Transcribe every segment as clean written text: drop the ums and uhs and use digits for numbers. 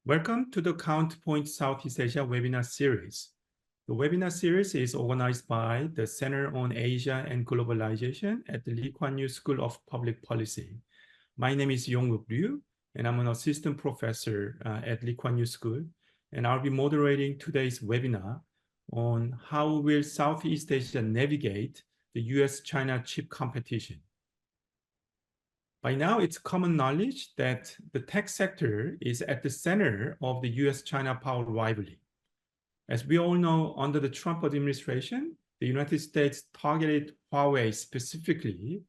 Welcome to the Counterpoint Southeast Asia webinar series. The webinar series is organized by the Center on Asia and Globalization at the Lee Kuan Yew School of Public Policy. My name is Yong-wook Ryu, and I'm an assistant professor at Lee Kuan Yew School, and I'll be moderating today's webinar on how will Southeast Asia navigate the US-China chip competition. By now, it's common knowledge that the tech sector is at the center of the US-China power rivalry. As we all know, under the Trump administration, the United States targeted Huawei specifically,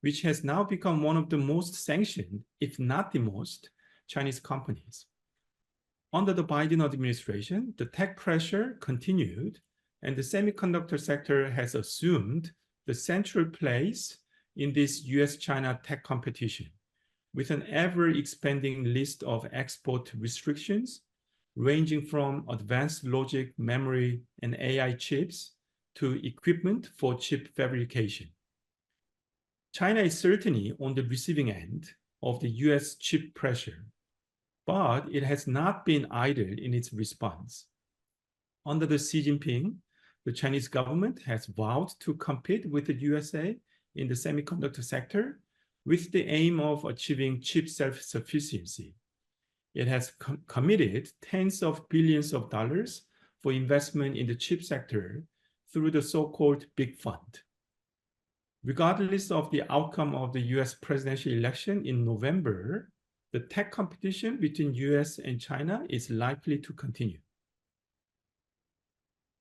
which has now become one of the most sanctioned, if not the most, Chinese companies. Under the Biden administration, the tech pressure continued, and the semiconductor sector has assumed the central place in this US-China tech competition, with an ever-expanding list of export restrictions, ranging from advanced logic, memory, and AI chips to equipment for chip fabrication. China is certainly on the receiving end of the US chip pressure, but it has not been idle in its response. Under the Xi Jinping, the Chinese government has vowed to compete with the USA in the semiconductor sector with the aim of achieving chip self-sufficiency. It has committed tens of billions of dollars for investment in the chip sector through the so-called Big Fund. Regardless of the outcome of the US presidential election in November, the tech competition between US and China is likely to continue.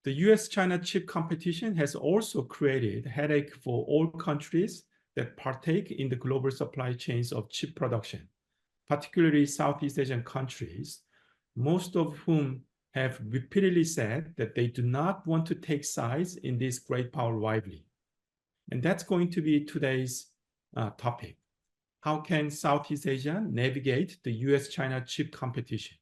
The US-China chip competition has also created a headache for all countries that partake in the global supply chains of chip production, particularly Southeast Asian countries, most of whom have repeatedly said that they do not want to take sides in this great power rivalry. And that's going to be today's topic. How can Southeast Asia navigate the US-China chip competition?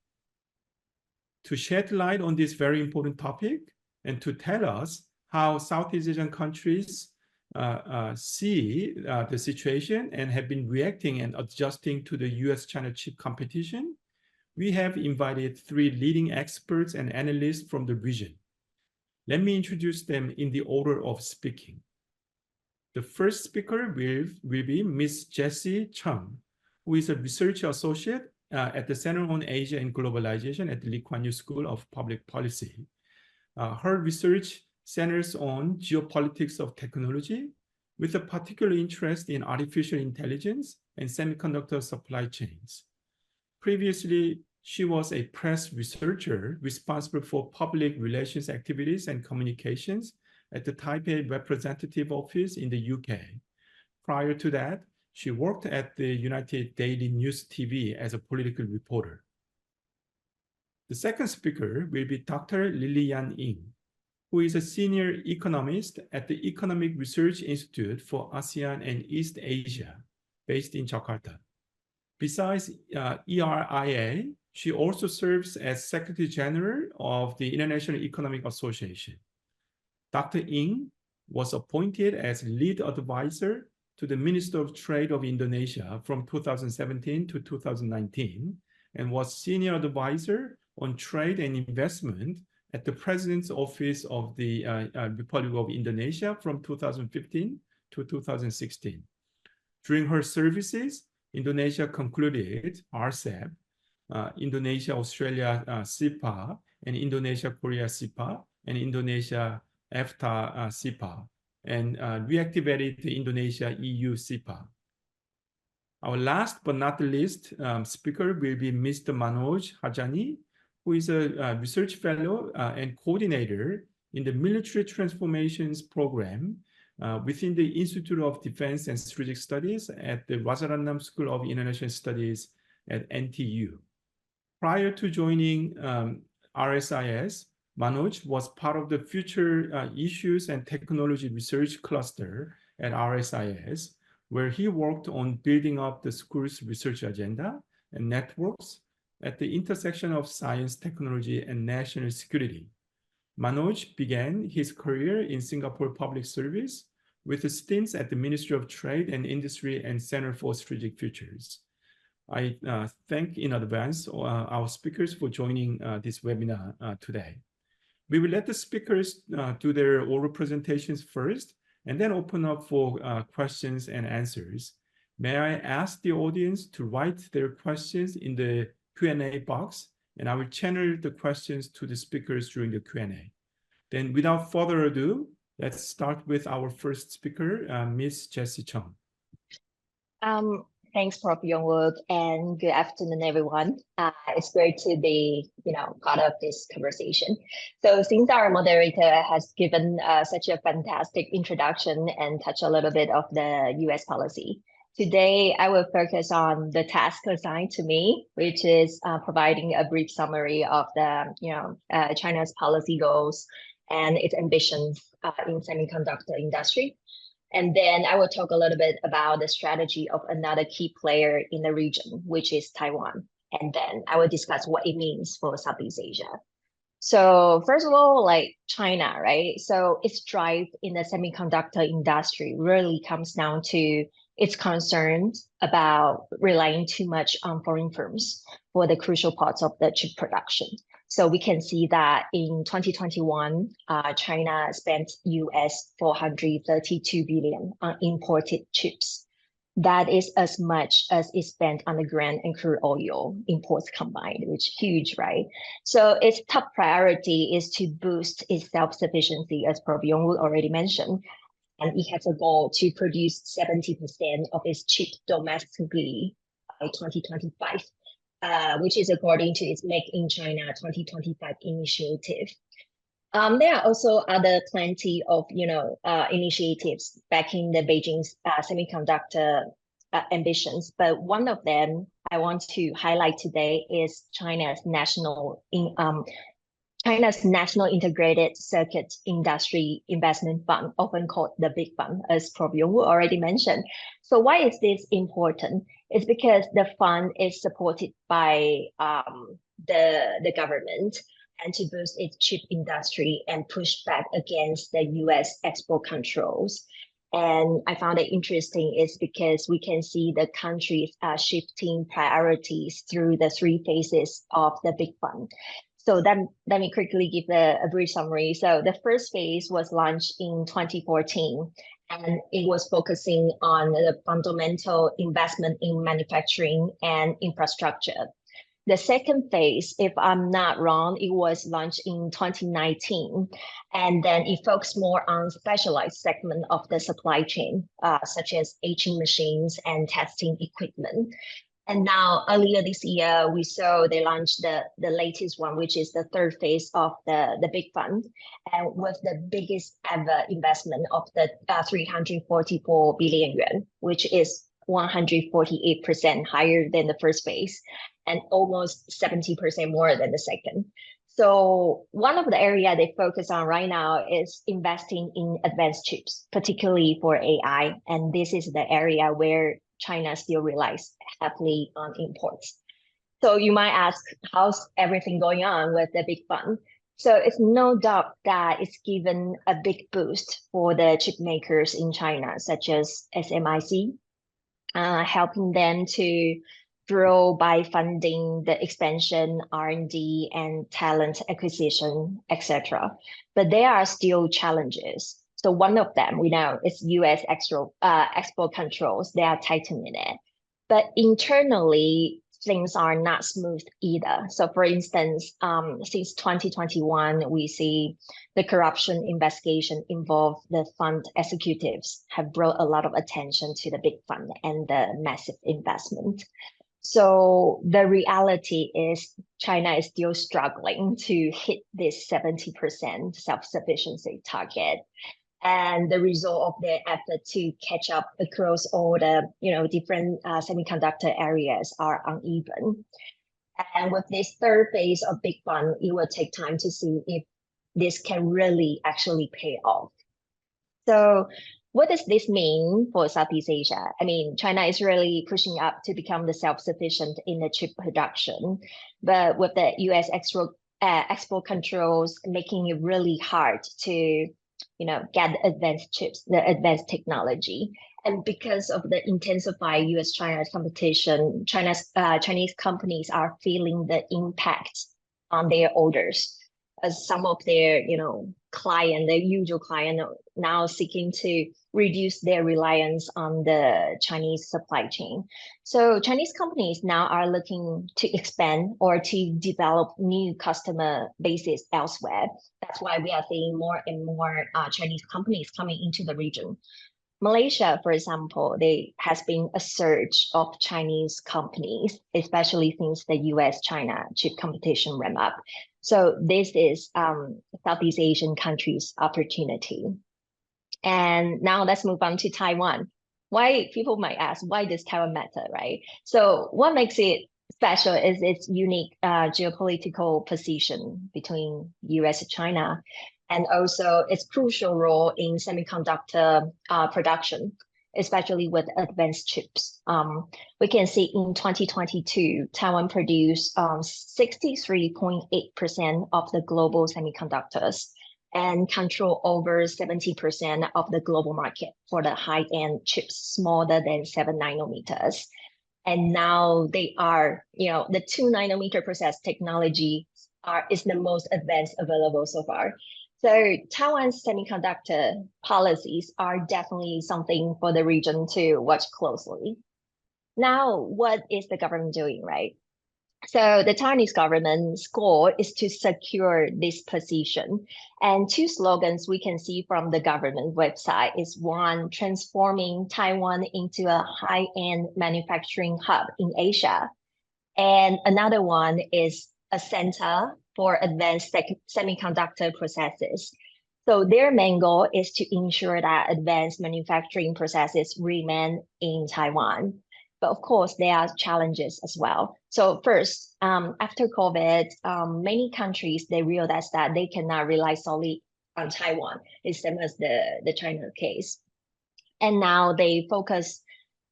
To shed light on this very important topic, and to tell us how Southeast Asian countries see the situation and have been reacting and adjusting to the US-China chip competition, we have invited three leading experts and analysts from the region. Let me introduce them in the order of speaking. The first speaker will be Ms. Jessie Chung, who is a research associate at the Center on Asia and Globalization at the Lee Kuan Yew School of Public Policy. Her research centers on geopolitics of technology, with a particular interest in artificial intelligence and semiconductor supply chains. Previously, she was a press researcher responsible for public relations activities and communications at the Taipei Representative Office in the UK. Prior to that, she worked at the United Daily News TV as a political reporter. The second speaker will be Dr. Lilian Ng, who is a senior economist at the Economic Research Institute for ASEAN and East Asia, based in Jakarta. Besides ERIA, she also serves as Secretary General of the International Economic Association. Dr. Ng was appointed as lead advisor to the Minister of Trade of Indonesia from 2017 to 2019, and was senior advisor on trade and investment at the President's Office of the Republic of Indonesia from 2015 to 2016. During her services, Indonesia concluded RCEP, Indonesia-Australia CIPA, and Indonesia-Korea CIPA, and Indonesia-EFTA CIPA, and reactivated the Indonesia-EU CIPA. Our last but not the least speaker will be Mr. Manoj Hajani, who is a research fellow and coordinator in the Military Transformations Program within the Institute of Defense and Strategic Studies at the Rajaratnam School of International Studies at NTU. Prior to joining RSIS, Manoj was part of the Future Issues and Technology Research Cluster at RSIS, where he worked on building up the school's research agenda and networks at the intersection of science, technology, and national security. Manoj began his career in Singapore Public Service with stints at the Ministry of Trade and Industry and Center for Strategic Futures. I thank in advance our speakers for joining this webinar today. We will let the speakers do their oral presentations first, and then open up for questions and answers. May I ask the audience to write their questions in the Q&A box, and I will channel the questions to the speakers during the Q&A. Then without further ado, let's start with our first speaker, Ms. Jessie Chung. Thanks, Prof. Youngwook, and good afternoon, everyone. It's great to be, part of this conversation. So since our moderator has given such a fantastic introduction and touch a little bit of the U.S. policy, today I will focus on the task assigned to me, which is providing a brief summary of the, China's policy goals and its ambitions in semiconductor industry. And then I will talk a little bit about the strategy of another key player in the region, which is Taiwan. And then I will discuss what it means for Southeast Asia. So first of all, like China, right? So its drive in the semiconductor industry really comes down to its concerns about relying too much on foreign firms for the crucial parts of the chip production. So we can see that in 2021, China spent US 432 billion on imported chips. That is as much as it spent on the grain and crude oil imports combined, which is huge, right? So its top priority is to boost its self-sufficiency, as Prof. Youngwook already mentioned. And it has a goal to produce 70% of its chips domestically by 2025. Which is according to its Make in China 2025 initiative. There are also other plenty of initiatives backing the Beijing's semiconductor ambitions, but one of them I want to highlight today is China's National Integrated Circuit Industry Investment Fund, often called the Big Fund, as Prof. Youngwook already mentioned. So why is this important? It's because the fund is supported by the government and to boost its chip industry and push back against the US export controls. And I found it interesting is because we can see the countries are shifting priorities through the three phases of the Big Fund. So then let me quickly give a brief summary. So the first phase was launched in 2014, and it was focusing on the fundamental investment in manufacturing and infrastructure. The second phase, if I'm not wrong, it was launched in 2019, and then it focused more on specialized segment of the supply chain, such as etching machines and testing equipment. And now, earlier this year, we saw they launched the latest one, which is the third phase of the Big Fund, and with the biggest ever investment of the 344 billion yuan, which is 148% higher than the first phase, and almost 70% more than the second. So one of the areas they focus on right now is investing in advanced chips, particularly for AI. And this is the area where China still relies heavily on imports. So you might ask, how's everything going on with the Big Fund? So it's no doubt that it's given a big boost for the chip makers in China, such as SMIC, helping them to grow by funding the expansion, R&D, and talent acquisition, etc. But there are still challenges. So one of them, we know, is US export controls. They are tightening it. But internally, things are not smooth either. So for instance, since 2021, we see the corruption investigation involved the fund executives have brought a lot of attention to the Big Fund and the massive investment. So the reality is China is still struggling to hit this 70% self-sufficiency target. And the result of their effort to catch up across all the different semiconductor areas are uneven. And with this third phase of Big Fund, it will take time to see if this can really actually pay off. So what does this mean for Southeast Asia? I mean, China is really pushing up to become the self-sufficient in the chip production, but with the US export controls making it really hard to get advanced chips, the advanced technology. And because of the intensified US-China competition, Chinese companies are feeling the impact on their orders, as some of their, their usual client are now seeking to reduce their reliance on the Chinese supply chain. So Chinese companies now are looking to expand or to develop new customer bases elsewhere. That's why we are seeing more and more Chinese companies coming into the region. Malaysia, for example, there has been a surge of Chinese companies, especially since the US-China chip competition ramp up. So this is Southeast Asian countries' opportunity. And now let's move on to Taiwan. Why, people might ask, why does Taiwan matter, right? So what makes it special is its unique geopolitical position between US and China, and also its crucial role in semiconductor production, especially with advanced chips. We can see in 2022, Taiwan produced 63.8% of the global semiconductors and control over 70% of the global market for the high-end chips smaller than 7 nanometers. And now they are, the 2 nanometer process technology is the most advanced available so far. So Taiwan's semiconductor policies are definitely something for the region to watch closely. Now, what is the government doing, right? So the Taiwanese government's goal is to secure this position. And two slogans we can see from the government website is one, transforming Taiwan into a high-end manufacturing hub in Asia. And another one is a center for advanced semiconductor processes. So their main goal is to ensure that advanced manufacturing processes remain in Taiwan. But of course, there are challenges as well. So first, after COVID, many countries, they realized that they cannot rely solely on Taiwan. It's same as the China case. And now they focus,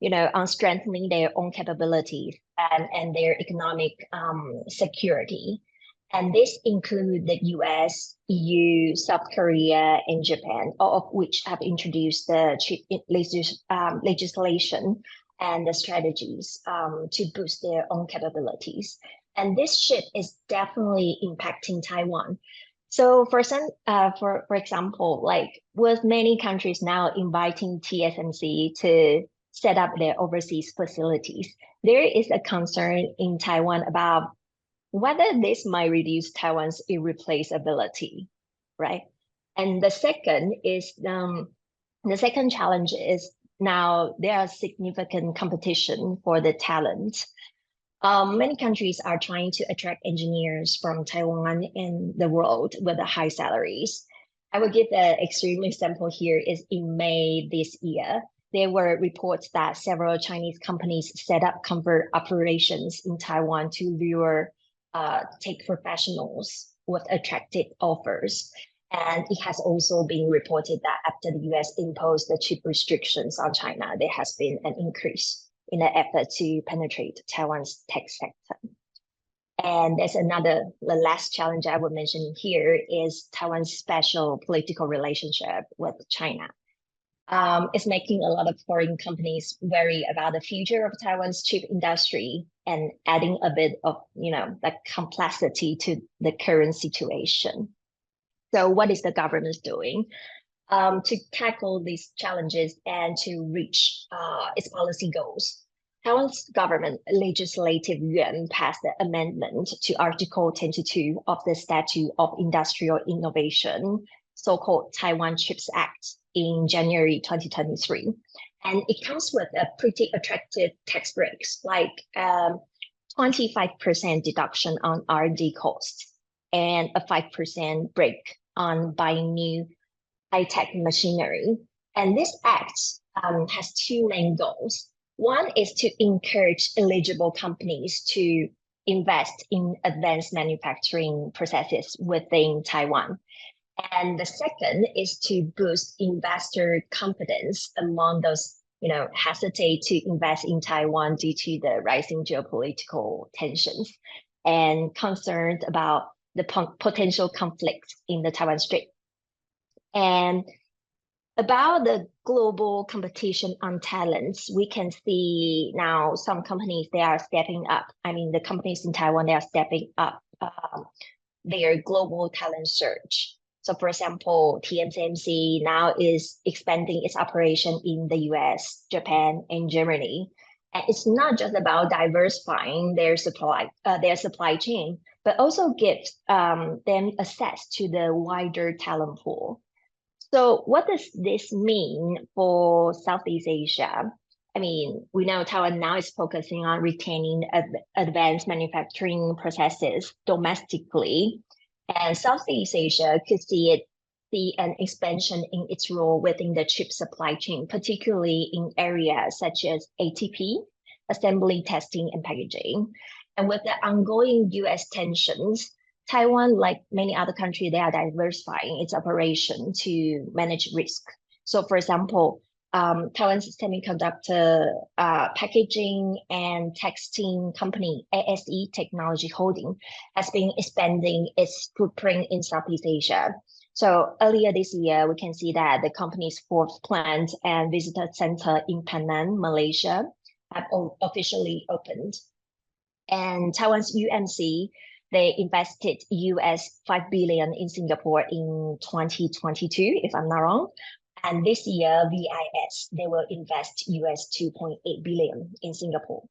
on strengthening their own capabilities and their economic security. And this includes the US, EU, South Korea, and Japan, all of which have introduced the chip legislation and the strategies to boost their own capabilities. And this shift is definitely impacting Taiwan. So for example, like with many countries now inviting TSMC to set up their overseas facilities, there is a concern in Taiwan about whether this might reduce Taiwan's irreplaceability, right? And the second challenge is now there are significant competition for the talent. Many countries are trying to attract engineers from Taiwan and the world with the high salaries. I will give an extreme example here is in May this year, there were reports that several Chinese companies set up convert operations in Taiwan to lure tech professionals with attractive offers. And it has also been reported that after the US imposed the chip restrictions on China, there has been an increase in the effort to penetrate Taiwan's tech sector. And there's the last challenge I would mention here is Taiwan's special political relationship with China. It's making a lot of foreign companies worry about the future of Taiwan's chip industry and adding a bit of, the complexity to the current situation. So what is the government doing to tackle these challenges and to reach its policy goals? Taiwan's government legislative yuan passed the amendment to Article 22 of the Statute of Industrial Innovation, so-called Taiwan Chips Act, in January 2023. And it comes with a pretty attractive tax breaks, like 25% deduction on R&D costs and a 5% break on buying new high-tech machinery. And this act has two main goals. One is to encourage eligible companies to invest in advanced manufacturing processes within Taiwan. And the second is to boost investor confidence among those, hesitate to invest in Taiwan due to the rising geopolitical tensions and concerned about the potential conflicts in the Taiwan Strait. And about the global competition on talents, we can see now some companies, they are stepping up. I mean, the companies in Taiwan, they are stepping up their global talent search. So for example, TSMC now is expanding its operation in the US, Japan, and Germany. And it's not just about diversifying their supply chain, but also gives them access to the wider talent pool. So what does this mean for Southeast Asia? I mean, we know Taiwan now is focusing on retaining advanced manufacturing processes domestically, and Southeast Asia could see an expansion in its role within the chip supply chain, particularly in areas such as ATP, assembly, testing, and packaging. And with the ongoing US tensions, Taiwan, like many other countries, they are diversifying its operation to manage risk. So for example, Taiwan's semiconductor packaging and textile company, ASE Technology Holding, has been expanding its footprint in Southeast Asia. So earlier this year, we can see that the company's fourth plant and visitor center in Penang, Malaysia, have officially opened. And Taiwan's UMC, they invested US 5 billion in Singapore in 2022, if I'm not wrong. And this year, VIS, they will invest US 2.8 billion in Singapore.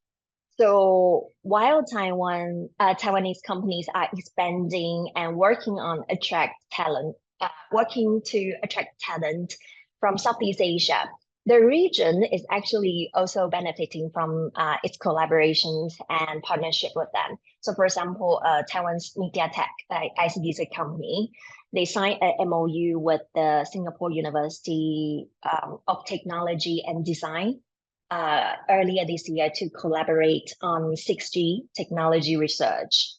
So while Taiwanese companies are expanding and working to attract talent from Southeast Asia, the region is actually also benefiting from its collaborations and partnership with them. So for example, Taiwan's MediaTek, ICT company, they signed an MOU with the Singapore University of Technology and Design earlier this year to collaborate on 6G technology research.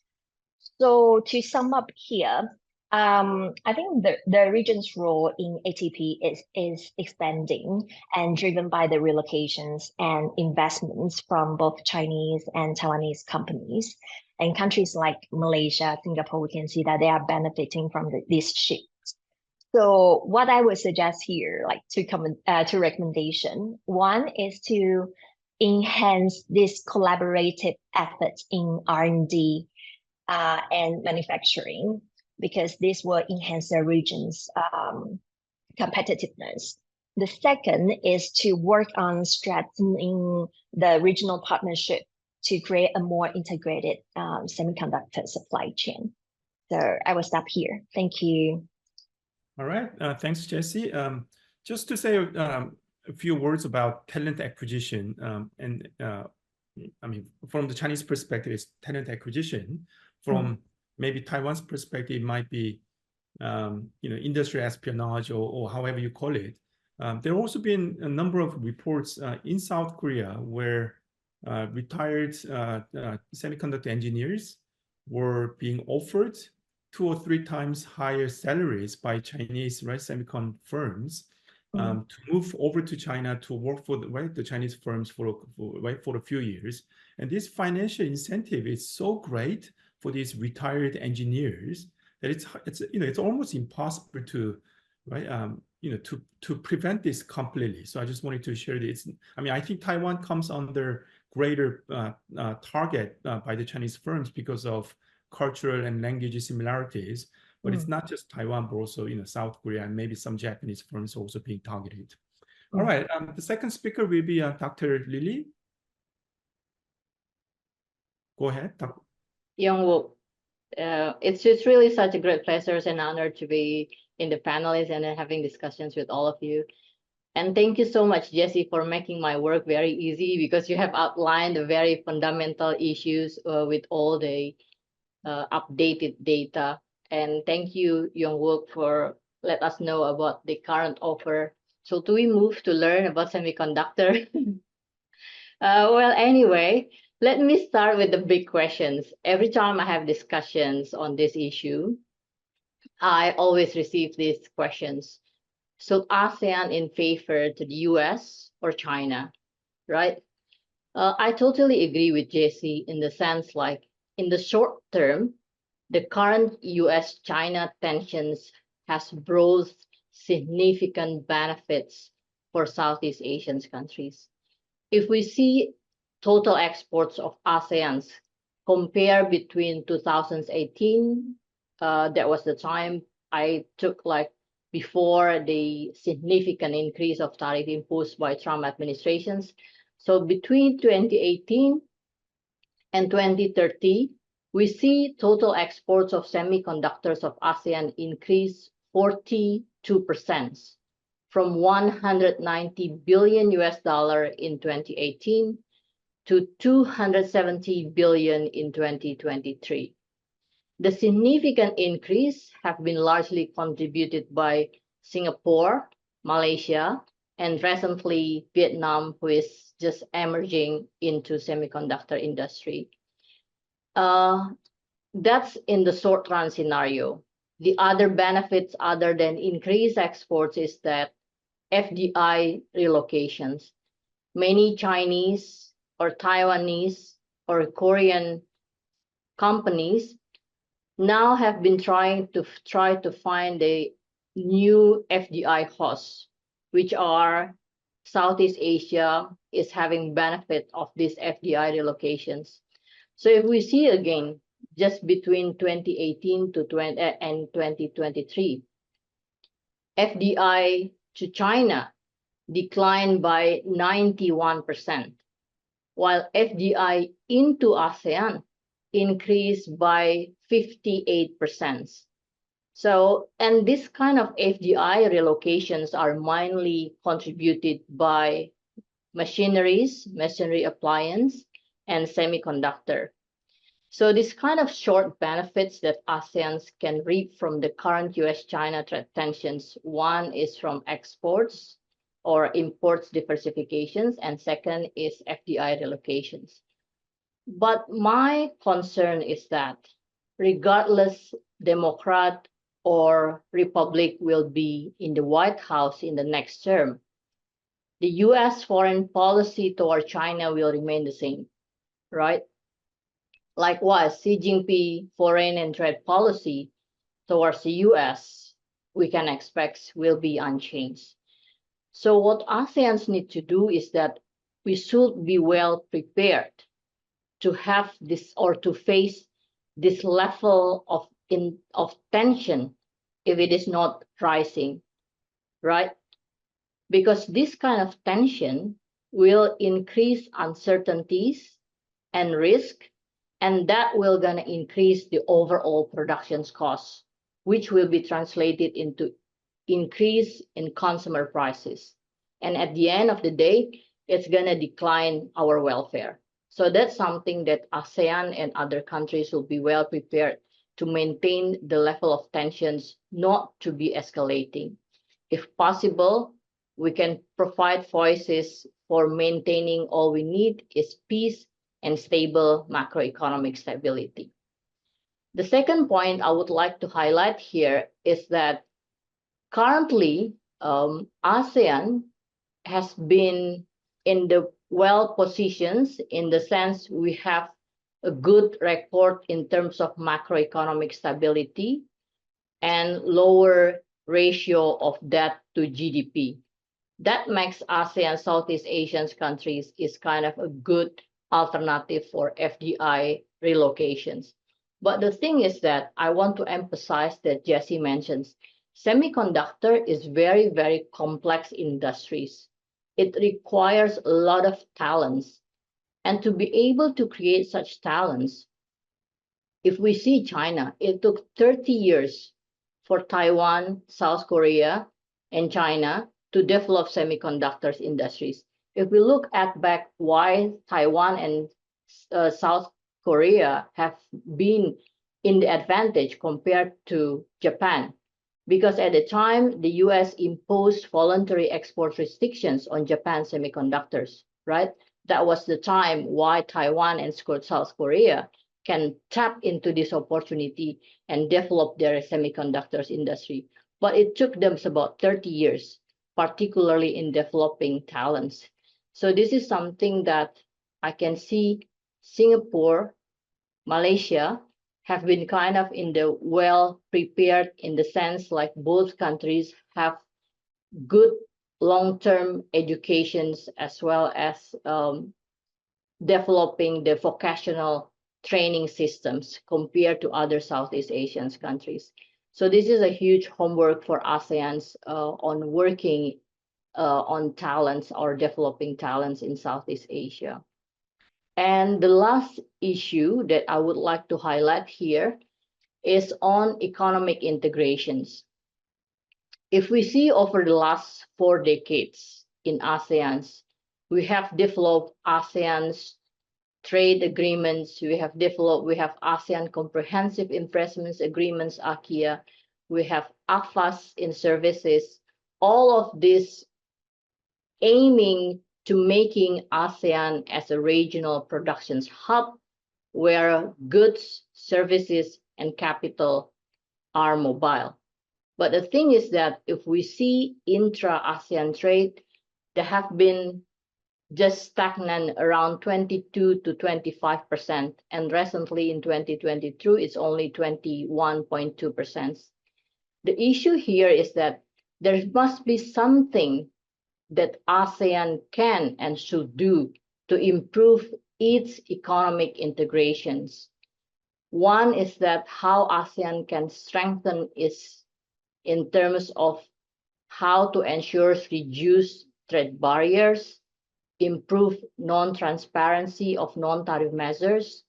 So to sum up here, I think the region's role in ATP is expanding and driven by the relocations and investments from both Chinese and Taiwanese companies. And countries like Malaysia, Singapore, we can see that they are benefiting from this shift. So what I would suggest here, like two recommendation. One is to enhance this collaborative efforts in R&D and manufacturing, because this will enhance the region's competitiveness. The second is to work on strengthening the regional partnership to create a more integrated semiconductor supply chain. So I will stop here. Thank you. All right, thanks, Jessie. Just to say a few words about talent acquisition, I mean, from the Chinese perspective, it's talent acquisition. From maybe Taiwan's perspective, it might be industry espionage or however you call it. There have also been a number of reports in South Korea where retired semiconductor engineers were being offered 2 or 3 times higher salaries by Chinese semicon firms to move over to China to work for the Chinese firms for a few years. And this financial incentive is so great for these retired engineers that it's almost impossible to to prevent this completely. So I just wanted to share this. I mean, I think Taiwan comes under greater target by the Chinese firms because of cultural and language similarities, but it's not just Taiwan, but also South Korea and maybe some Japanese firms also being targeted. All right, the second speaker will be Dr. Lily. Go ahead. Young-wook, it's just really such a great pleasure and honor to be in the panelists and having discussions with all of you. And thank you so much, Jessie, for making my work very easy, because you have outlined the very fundamental issues with all the updated data. And thank you, Young-wook, for let us know about the current offer. So do we move to learn about semiconductor? Well, anyway, let me start with the big questions. Every time I have discussions on this issue, I always receive these questions. So ASEAN in favor to the US or China, right? I totally agree with Jessie in the sense, like, in the short term, the current US-China tensions has brought significant benefits for Southeast Asian countries. If we see total exports of ASEAN compare between 2018, that was the time I took like before the significant increase of tariff imposed by Trump administrations. So between 2018 and 2030, we see total exports of semiconductors of ASEAN increase 42% from 190 billion US dollar in 2018 to 270 billion in 2023. The significant increase have been largely contributed by Singapore, Malaysia, and recently Vietnam, who is just emerging into semiconductor industry. That's in the short run scenario. The other benefits other than increased exports is that FDI relocations. Many Chinese or Taiwanese or Korean companies now have been trying to find a new FDI hosts, which are Southeast Asia is having benefit of these FDI relocations. So if we see again, just between 2018 to 2023, FDI to China declined by 91%, while FDI into ASEAN increased by 58%. So, and this kind of FDI relocations are mainly contributed by machinery appliance, and semiconductor. So this kind of short benefits that ASEAN can reap from the current US-China trade tensions, one is from exports or imports diversifications, and second is FDI relocations. But my concern is that regardless Democrat or Republic will be in the White House in the next term, the US foreign policy toward China will remain the same, right? Likewise, Xi Jinping foreign and trade policy towards the US, we can expect will be unchanged. So what ASEAN need to do is that we should be well prepared to have this or to face this level of tension if it is not rising, right? Because this kind of tension will increase uncertainties and risk, and that will gonna increase the overall production costs, which will be translated into increase in consumer prices. And at the end of the day, it's gonna decline our welfare. So that's something that ASEAN and other countries will be well prepared to maintain the level of tensions not to be escalating. If possible, we can provide voices for maintaining all we need is peace and stable macroeconomic stability. The second point I would like to highlight here is that currently ASEAN has been in the well positions in the sense we have a good record in terms of macroeconomic stability and lower ratio of debt to GDP. That makes ASEAN Southeast Asian countries is kind of a good alternative for FDI relocations. But the thing is that I want to emphasize that Jesse mentions, semiconductor is very, very complex industries. It requires a lot of talents. And to be able to create such talents, if we see China, it took 30 years for Taiwan, South Korea, and China to develop semiconductors industries. If we look at back why Taiwan and South Korea have been in the advantage compared to Japan, because at the time, the US imposed voluntary export restrictions on Japan semiconductors, right? That was the time why Taiwan and South Korea can tap into this opportunity and develop their semiconductors industry. But it took them about 30 years, particularly in developing talents. So this is something that I can see Singapore, Malaysia have been kind of in the well prepared, in the sense like both countries have good long-term educations, as well as developing the vocational training systems compared to other Southeast Asian countries. So this is a huge homework for ASEAN's on working on talents or developing talents in Southeast Asia. And the last issue that I would like to highlight here is on economic integrations. If we see over the last 4 decades in ASEAN, we have developed ASEAN's trade agreements, we have ASEAN Comprehensive Investment Agreements, AKIA, we have AFAS in services, all of this aiming to making ASEAN as a regional productions hub where goods, services, and capital are mobile. But the thing is that if we see intra-ASEAN trade, there have been just stagnant around 22 to 25%, and recently in 2022, it's only 21.2%. The issue here is that there must be something that ASEAN can and should do to improve its economic integrations. One is that how ASEAN can strengthen its in terms of how to ensure reduced trade barriers, improve non-transparency of non-tariff measures,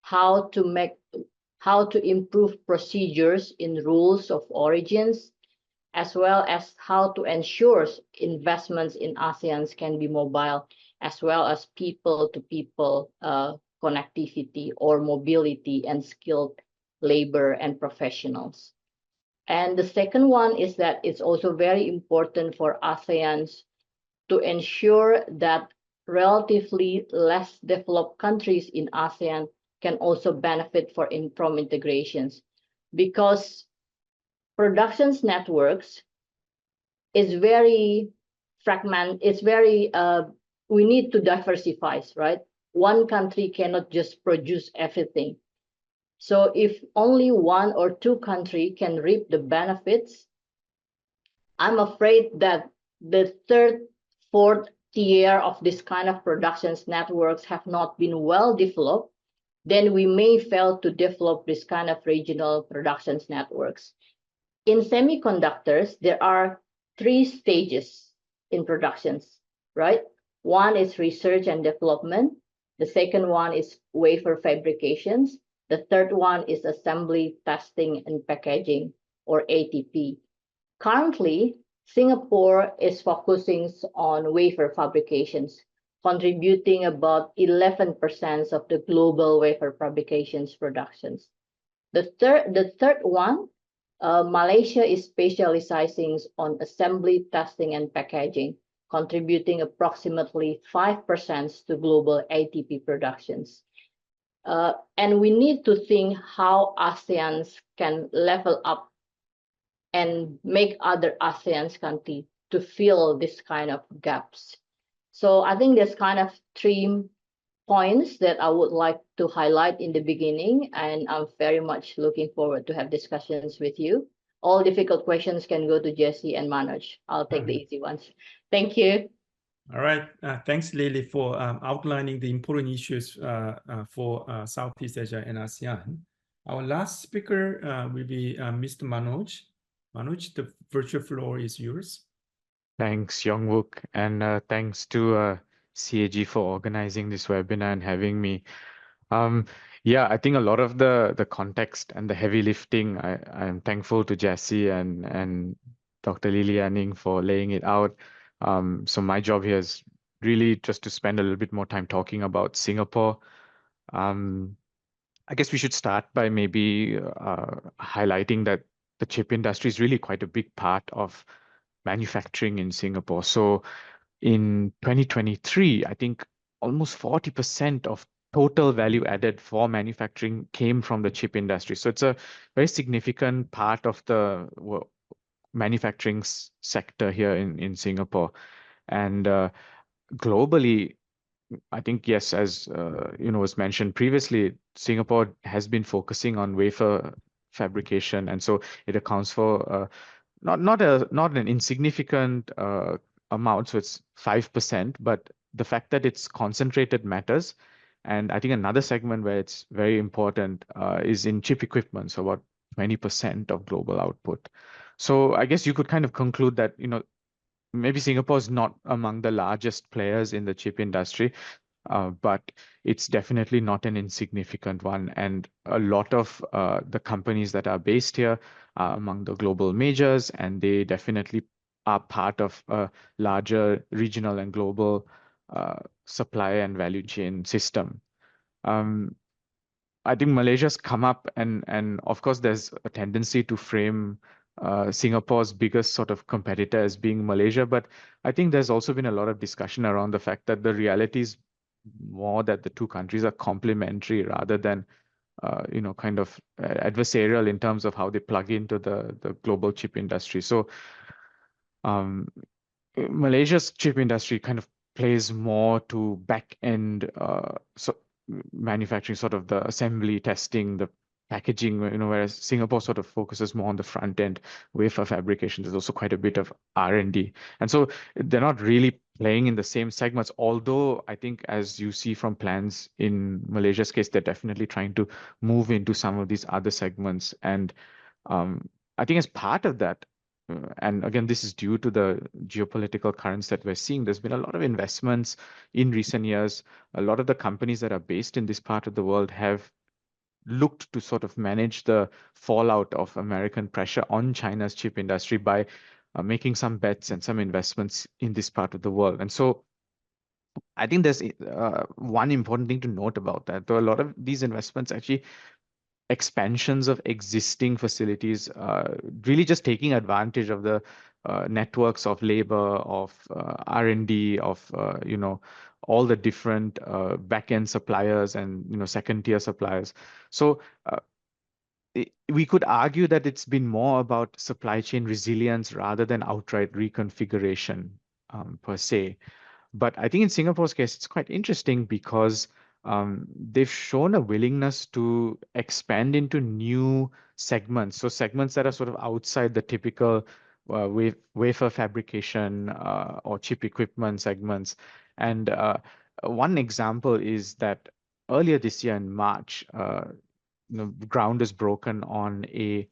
how to improve procedures in rules of origins, as well as how to ensure investments in ASEAN can be mobile, as well as people-to-people connectivity or mobility and skilled labor and professionals. And the second one is that it's also very important for ASEAN to ensure that relatively less developed countries in ASEAN can also benefit from integrations, because productions networks is very fragmented. It's very, we need to diversify, right? One country cannot just produce everything. So if only 1 or 2 countries can reap the benefits, I'm afraid that the 3rd, 4th tier of this kind of productions networks have not been well developed, then we may fail to develop this kind of regional productions networks. In semiconductors, there are 3 stages in productions, right? One is research and development. The second one is wafer fabrications. The third one is assembly, testing, and packaging, or ATP. Currently, Singapore is focusing on wafer fabrications, contributing about 11% of the global wafer fabrications productions. The third one, Malaysia is specializing on assembly, testing, and packaging, contributing approximately 5% to global ATP productions. And we need to think how ASEAN can level up and make other ASEAN countries to fill this kind of gaps. So I think there's kind of 3 points that I would like to highlight in the beginning, and I'm very much looking forward to have discussions with you. All difficult questions can go to Jesse and Manoj. I'll take the easy ones. Thank you. All right. Thanks, Lily, for outlining the important issues for Southeast Asia and ASEAN. Our last speaker will be Mr. Manoj. Manoj, the virtual floor is yours. Thanks, Youngwook, and thanks to CAG for organizing this webinar and having me. Yeah, I think a lot of the context and the heavy lifting, I'm thankful to Jesse and Dr. Lily Anning for laying it out. So my job here is really just to spend a little bit more time talking about Singapore. I guess we should start by maybe highlighting that the chip industry is really quite a big part of manufacturing in Singapore. So in 2023, I think almost 40% of total value added for manufacturing came from the chip industry. So it's a very significant part of the manufacturing sector here in Singapore. And globally, I think, yes, as was mentioned previously, Singapore has been focusing on wafer fabrication, and so it accounts for not an insignificant amount. So it's 5%, but the fact that it's concentrated matters. And I think another segment where it's very important is in chip equipment, so about 20% of global output. So I guess you could kind of conclude that, maybe Singapore is not among the largest players in the chip industry, but it's definitely not an insignificant one. And a lot of the companies that are based here are among the global majors, and they definitely are part of a larger regional and global supply and value chain system. Um, I think Malaysia's come up, and of course, there's a tendency to frame Singapore's biggest sort of competitor as being Malaysia. But I think there's also been a lot of discussion around the fact that the reality is more that the two countries are complementary rather than kind of adversarial in terms of how they plug into the global chip industry. So um, Malaysia's chip industry kind of plays more to back end manufacturing, sort of the assembly, testing, the packaging, whereas Singapore sort of focuses more on the front end wafer fabrication. There's also quite a bit of R&D. And so they're not really playing in the same segments, although I think as you see from plans in Malaysia's case, they're definitely trying to move into some of these other segments. And I think as part of that, and again, this is due to the geopolitical currents that we're seeing. There's been a lot of investments in recent years. A lot of the companies that are based in this part of the world have looked to sort of manage the fallout of American pressure on China's chip industry by making some bets and some investments in this part of the world. And so I think there's one important thing to note about that. Though a lot of these investments actually expansions of existing facilities, really just taking advantage of the networks of labor, of R&D, of all the different back-end suppliers and second-tier suppliers. So we could argue that it's been more about supply chain resilience rather than outright reconfiguration per se. But I think in Singapore's case, it's quite interesting because they've shown a willingness to expand into new segments. So segments that are sort of outside the typical wafer fabrication or chip equipment segments. And one example is that earlier this year in March, ground is broken on a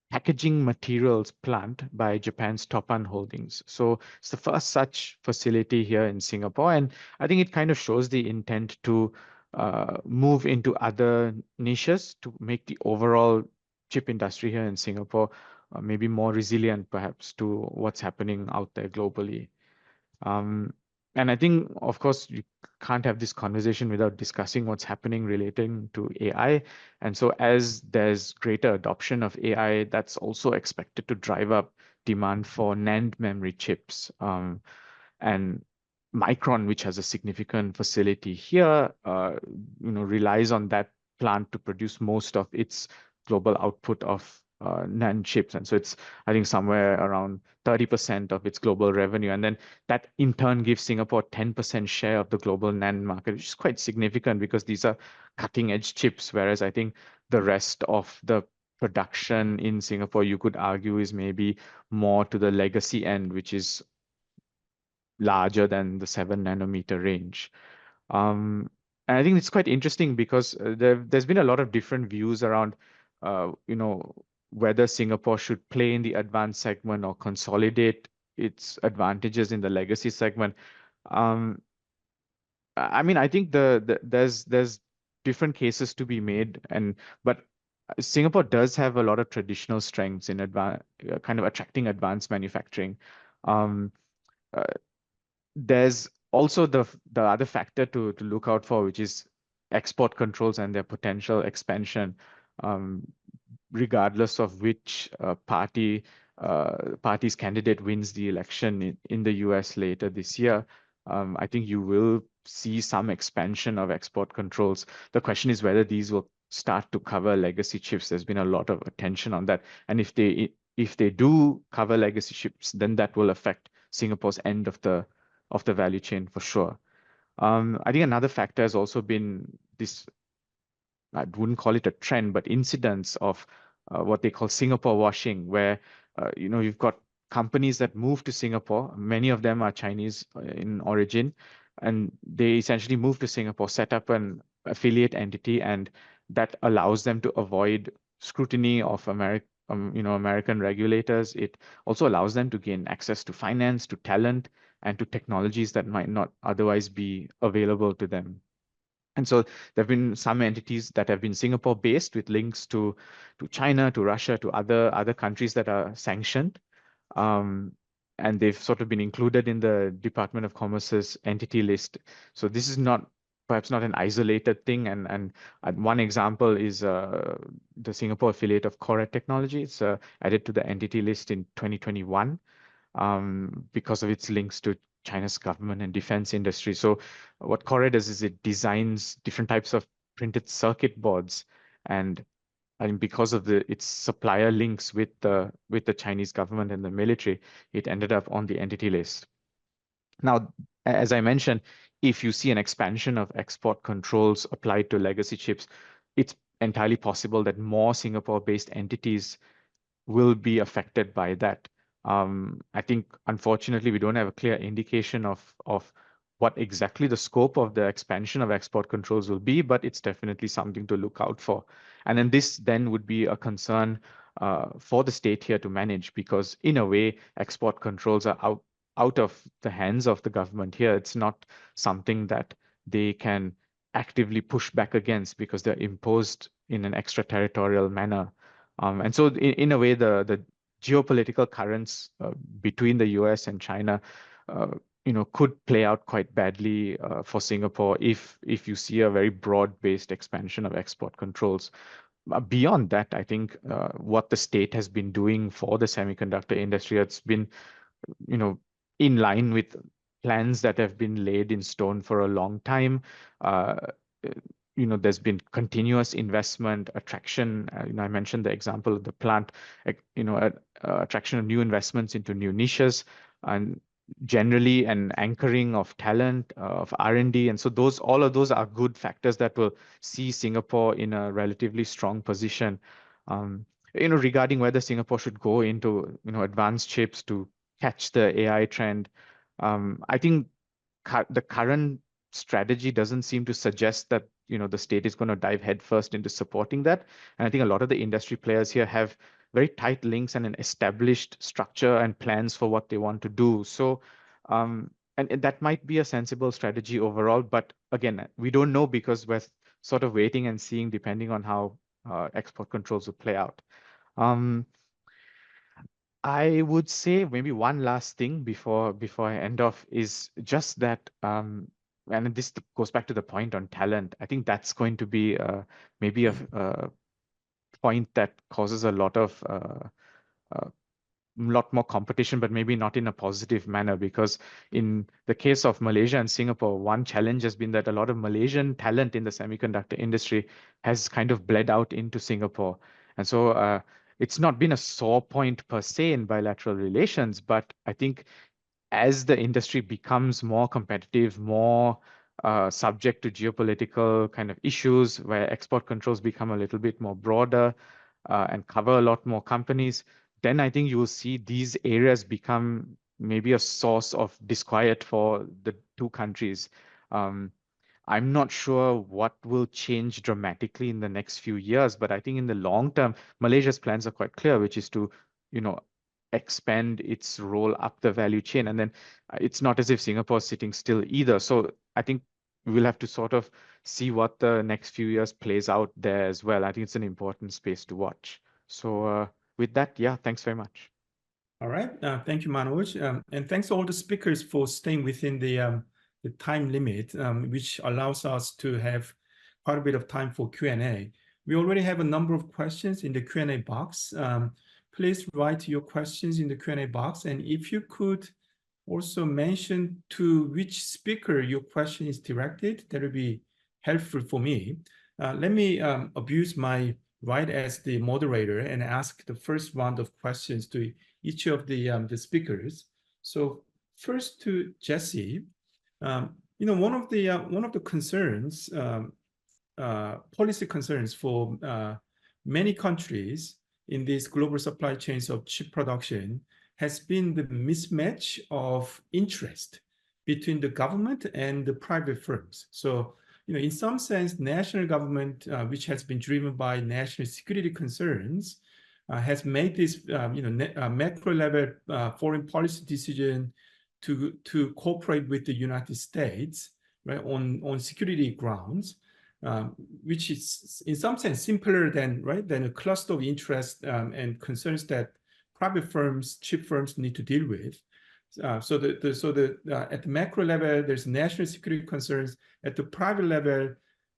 packaging materials plant by Japan's Toppan Holdings. So it's the first such facility here in Singapore. And I think it kind of shows the intent to move into other niches to make the overall chip industry here in Singapore maybe more resilient, perhaps, to what's happening out there globally. And I think, of course, you can't have this conversation without discussing what's happening relating to AI. And so as there's greater adoption of AI, that's also expected to drive up demand for NAND memory chips. And Micron, which has a significant facility here, relies on that plant to produce most of its global output of NAND chips. And so it's, I think, somewhere around 30% of its global revenue. And then that in turn gives Singapore 10% share of the global NAND market, which is quite significant because these are cutting edge chips. Whereas I think the rest of the production in Singapore, you could argue, is maybe more to the legacy end, which is larger than the 7 nanometer range. And I think it's quite interesting because there's been a lot of different views around, whether Singapore should play in the advanced segment or consolidate its advantages in the legacy segment. I mean, I think there's different cases to be made, but Singapore does have a lot of traditional strengths in kind of attracting advanced manufacturing. Um, uh, there's also the other factor to look out for, which is export controls and their potential expansion, regardless of which party's candidate wins the election in the US later this year. I think you will see some expansion of export controls. The question is whether these will start to cover legacy chips. There's been a lot of attention on that, and if they do cover legacy chips, then that will affect Singapore's end of the value chain for sure. I think another factor has also been this, I wouldn't call it a trend, but incidents of what they call Singapore washing, where you've got companies that move to Singapore. Many of them are Chinese in origin, and they essentially move to Singapore, set up an affiliate entity, and that allows them to avoid scrutiny of American regulators. It also allows them to gain access to finance, to talent, and to technologies that might not otherwise be available to them. And so there have been some entities that have been Singapore-based with links to China, to Russia, to other countries that are sanctioned. And they've sort of been included in the Department of Commerce's entity list. So this is perhaps not an isolated thing. And one example is the Singapore affiliate of Core Technology. It's added to the entity list in 2021 because of its links to China's government and defense industry. So what Core does is it designs different types of printed circuit boards, and because of its supplier links with the Chinese government and the military, it ended up on the entity list. Now, as I mentioned, if you see an expansion of export controls applied to legacy chips, it's entirely possible that more Singapore-based entities will be affected by that. I think, unfortunately, we don't have a clear indication of what exactly the scope of the expansion of export controls will be, but it's definitely something to look out for. And then this then would be a concern for the state here to manage, because in a way, export controls are out of the hands of the government here. It's not something that they can actively push back against because they're imposed in an extraterritorial manner. And so in a way, the geopolitical currents between the US and China, could play out quite badly for Singapore if you see a very broad-based expansion of export controls. Beyond that, I think what the state has been doing for the semiconductor industry, it's been, in line with plans that have been laid in stone for a long time. There's been continuous investment, attraction. I mentioned the example of the plant, attraction of new investments into new niches, and generally an anchoring of talent, of R&D. And so all of those are good factors that will see Singapore in a relatively strong position. Regarding whether Singapore should go into, advanced chips to catch the AI trend, I think the current strategy doesn't seem to suggest that the state is going to dive headfirst into supporting that. And I think a lot of the industry players here have very tight links and an established structure and plans for what they want to do. So, and that might be a sensible strategy overall. But again, we don't know because we're sort of waiting and seeing depending on how export controls will play out. I would say maybe one last thing before I end off is just that, and this goes back to the point on talent. I think that's going to be maybe a point that causes a lot more competition, but maybe not in a positive manner, because in the case of Malaysia and Singapore, one challenge has been that a lot of Malaysian talent in the semiconductor industry has kind of bled out into Singapore. And so it's not been a sore point per se in bilateral relations, but I think as the industry becomes more competitive, more subject to geopolitical kind of issues where export controls become a little bit more broader and cover a lot more companies, then I think you will see these areas become maybe a source of disquiet for the two countries. I'm not sure what will change dramatically in the next few years, but I think in the long term, Malaysia's plans are quite clear, which is to, expand its role up the value chain. And then it's not as if Singapore is sitting still either. So I think we'll have to sort of see what the next few years plays out there as well. I think it's an important space to watch. So with that, yeah, thanks very much. All right. Thank you, Manoj. And thanks to all the speakers for staying within the time limit, which allows us to have quite a bit of time for Q&A. We already have a number of questions in the Q&A box. Please write your questions in the Q&A box. And if you could also mention to which speaker your question is directed, that would be helpful for me. Let me abuse my right as the moderator and ask the first round of questions to each of the speakers. So first to Jesse, one of the concerns, policy concerns for many countries in these global supply chains of chip production has been the mismatch of interest between the government and the private firms. So, in some sense, national government, which has been driven by national security concerns, has made this, macro level foreign policy decision to cooperate with the United States, right, on security grounds, which is in some sense simpler than a cluster of interest and concerns that private firms, chip firms need to deal with. So at the macro level, there's national security concerns. At the private level,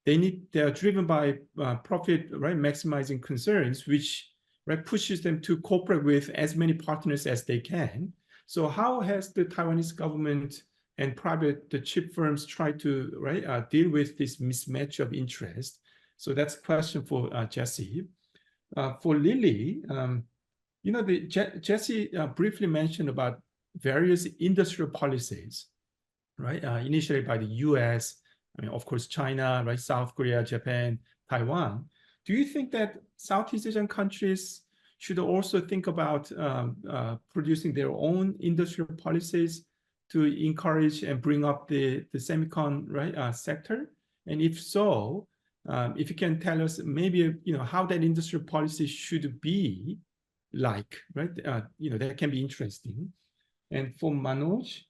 they are driven by profit, right, maximizing concerns, which, right, pushes them to cooperate with as many partners as they can. So how has the Taiwanese government and the chip firms try to, right, deal with this mismatch of interest? So that's a question for Jesse. For Lily, Jesse briefly mentioned about various industrial policies, right? Initially by the U.S., of course, China, right? South Korea, Japan, Taiwan. Do you think that Southeast Asian countries should also think about producing their own industrial policies to encourage and bring up the semicon, right, sector? And if so, if you can tell us maybe, how that industrial policy should be like, right? That can be interesting. And for Manoj,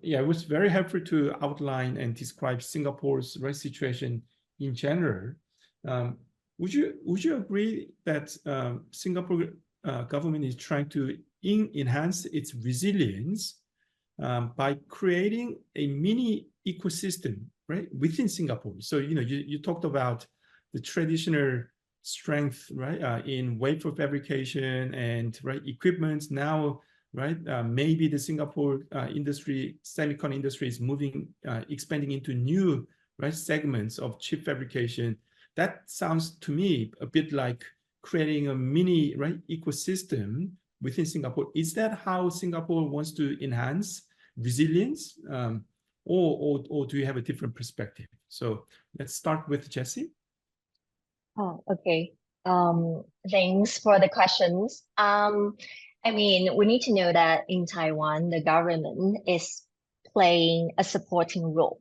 it was very helpful to outline and describe Singapore's, right, situation in general. Would you agree that Singapore government is trying to enhance its resilience by creating a mini ecosystem, right, within Singapore? So you talked about the traditional strength, right, in wafer fabrication and, right, equipment. Now, right, maybe the Singapore semicon industry is expanding into new, right, segments of chip fabrication. That sounds to me a bit like creating a mini, right, ecosystem within Singapore. Is that how Singapore wants to enhance resilience, or do you have a different perspective? So let's start with Jesse. Oh, okay. Thanks for the questions. We need to know that in Taiwan, the government is playing a supporting role.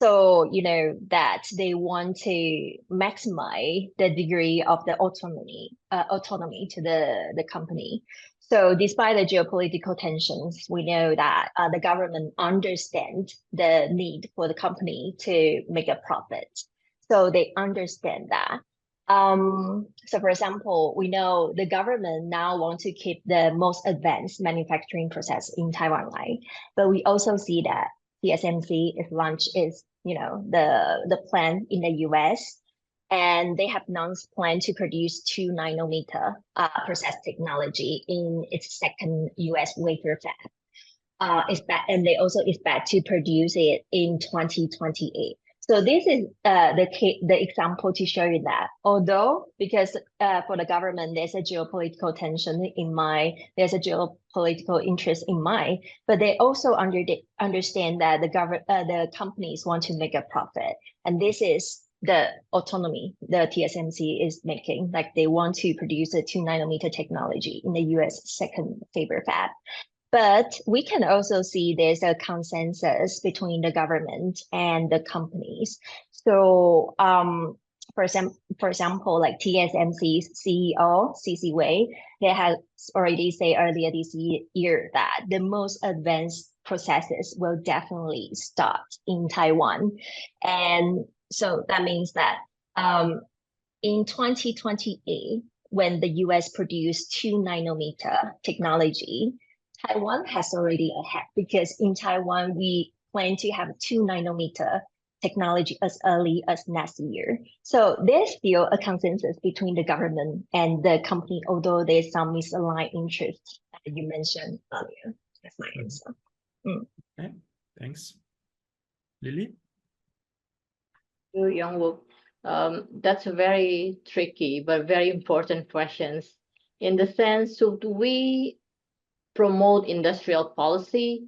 So, that they want to maximize the degree of the autonomy to the company. So despite the geopolitical tensions, we know that the government understands the need for the company to make a profit. So they understand that. So for example, we know the government now wants to keep the most advanced manufacturing process in Taiwan, right? But we also see that TSMC is launched the plan in the US, and they have announced plan to produce 2 nanometer process technology in its second US wafer fab. And they also expect to produce it in 2028. So this is the example to show you that although, because for the government, there's a geopolitical tension in mind, there's a geopolitical interest in mind, but they also understand that the companies want to make a profit. And this is the autonomy the TSMC is making, like they want to produce a 2 nanometer technology in the US second wafer fab. But we can also see there's a consensus between the government and the companies. So, for example, like TSMC's CEO, C.C. Wei, they have already said earlier this year that the most advanced processes will definitely start in Taiwan. And so that means that in 2028, when the US produced 2 nanometer technology, Taiwan has already ahead, because in Taiwan, we plan to have 2 nanometer technology as early as next year. So there's still a consensus between the government and the company, although there's some misaligned interests that you mentioned earlier. That's my answer. Okay, thanks. Lily? Youngwook, that's a very tricky but very important questions. In the sense, so do we promote industrial policy?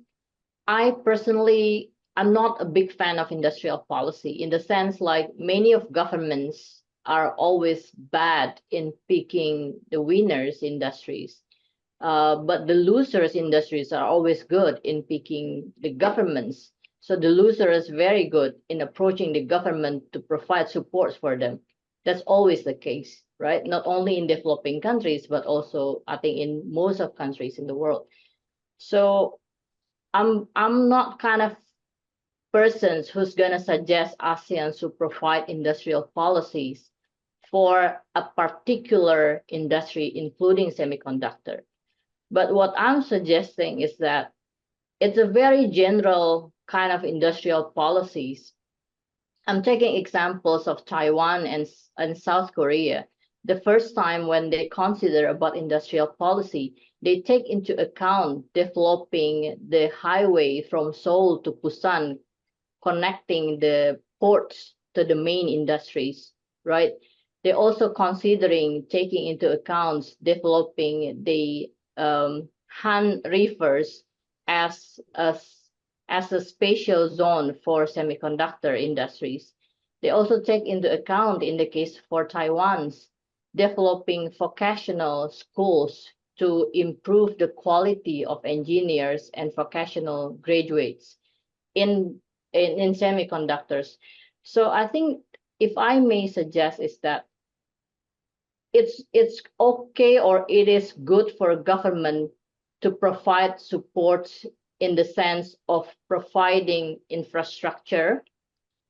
I personally I'm not a big fan of industrial policy in the sense like many of governments are always bad in picking the winners industries. But the losers industries are always good in picking the governments. So the loser is very good in approaching the government to provide support for them. That's always the case, right? Not only in developing countries, but also I think in most of countries in the world. So I'm not kind of persons who's gonna suggest ASEAN to provide industrial policies for a particular industry, including semiconductor. But what I'm suggesting is that it's a very general kind of industrial policies. I'm taking examples of Taiwan and South Korea. The first time when they consider about industrial policy, they take into account developing the highway from Seoul to Busan, connecting the ports to the main industries, right? They're also considering taking into account developing the Han rivers as a spatial zone for semiconductor industries. They also take into account, in the case for Taiwan's, developing vocational schools to improve the quality of engineers and vocational graduates in semiconductors. So I think if I may suggest is that it's okay or it is good for government to provide support in the sense of providing infrastructure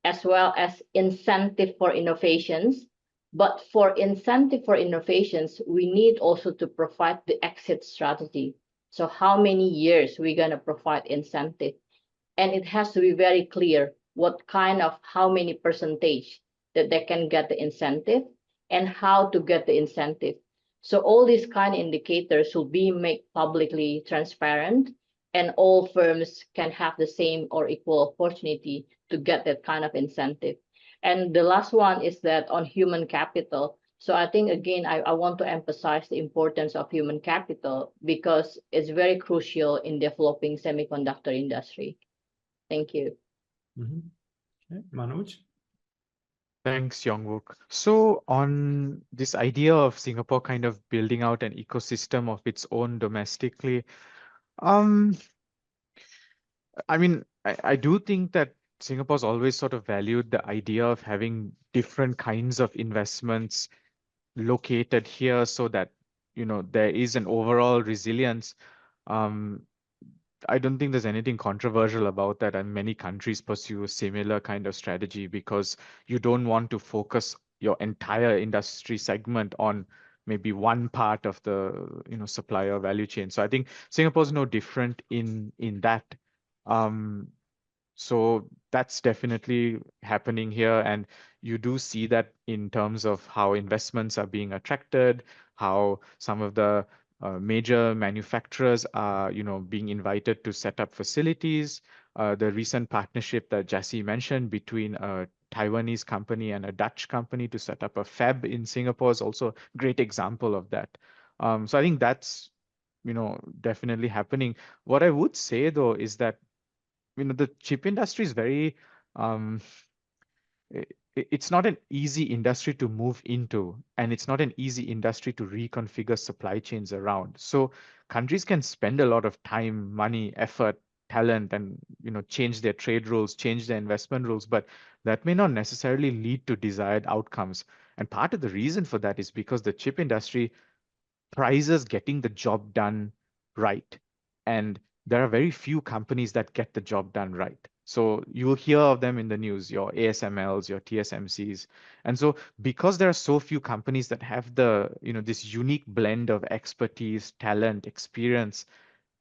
as well as incentive for innovations. But for incentive for innovations, we need also to provide the exit strategy. So how many years we're gonna provide incentive? And it has to be very clear what kind of how many percentage that they can get the incentive and how to get the incentive. So all these kind of indicators will be made publicly transparent, and all firms can have the same or equal opportunity to get that kind of incentive. And the last one is that on human capital. So I think, again, I want to emphasize the importance of human capital because it's very crucial in developing semiconductor industry. Thank you. Okay, Manoj. Thanks, Yongwook. So on this idea of Singapore kind of building out an ecosystem of its own domestically, I mean, I do think that Singapore's always sort of valued the idea of having different kinds of investments located here so that, there is an overall resilience. Um, I don't think there's anything controversial about that, and many countries pursue a similar kind of strategy because you don't want to focus your entire industry segment on maybe one part of the supplier value chain. So I think Singapore's no different in that. Um, so that's definitely happening here. And you do see that in terms of how investments are being attracted, how some of the major manufacturers are, being invited to set up facilities. The recent partnership that Jassy mentioned between a Taiwanese company and a Dutch company to set up a fab in Singapore is also a great example of that. So I think that's, definitely happening. What I would say though is that the chip industry is very um it's not an easy industry to move into, and it's not an easy industry to reconfigure supply chains around. So countries can spend a lot of time, money, effort, talent, and change their trade rules, change their investment rules, but that may not necessarily lead to desired outcomes. And part of the reason for that is because the chip industry prizes getting the job done right. And there are very few companies that get the job done right. So you will hear of them in the news, your ASMLs, your TSMCs. And so because there are so few companies that have the, this unique blend of expertise, talent, experience,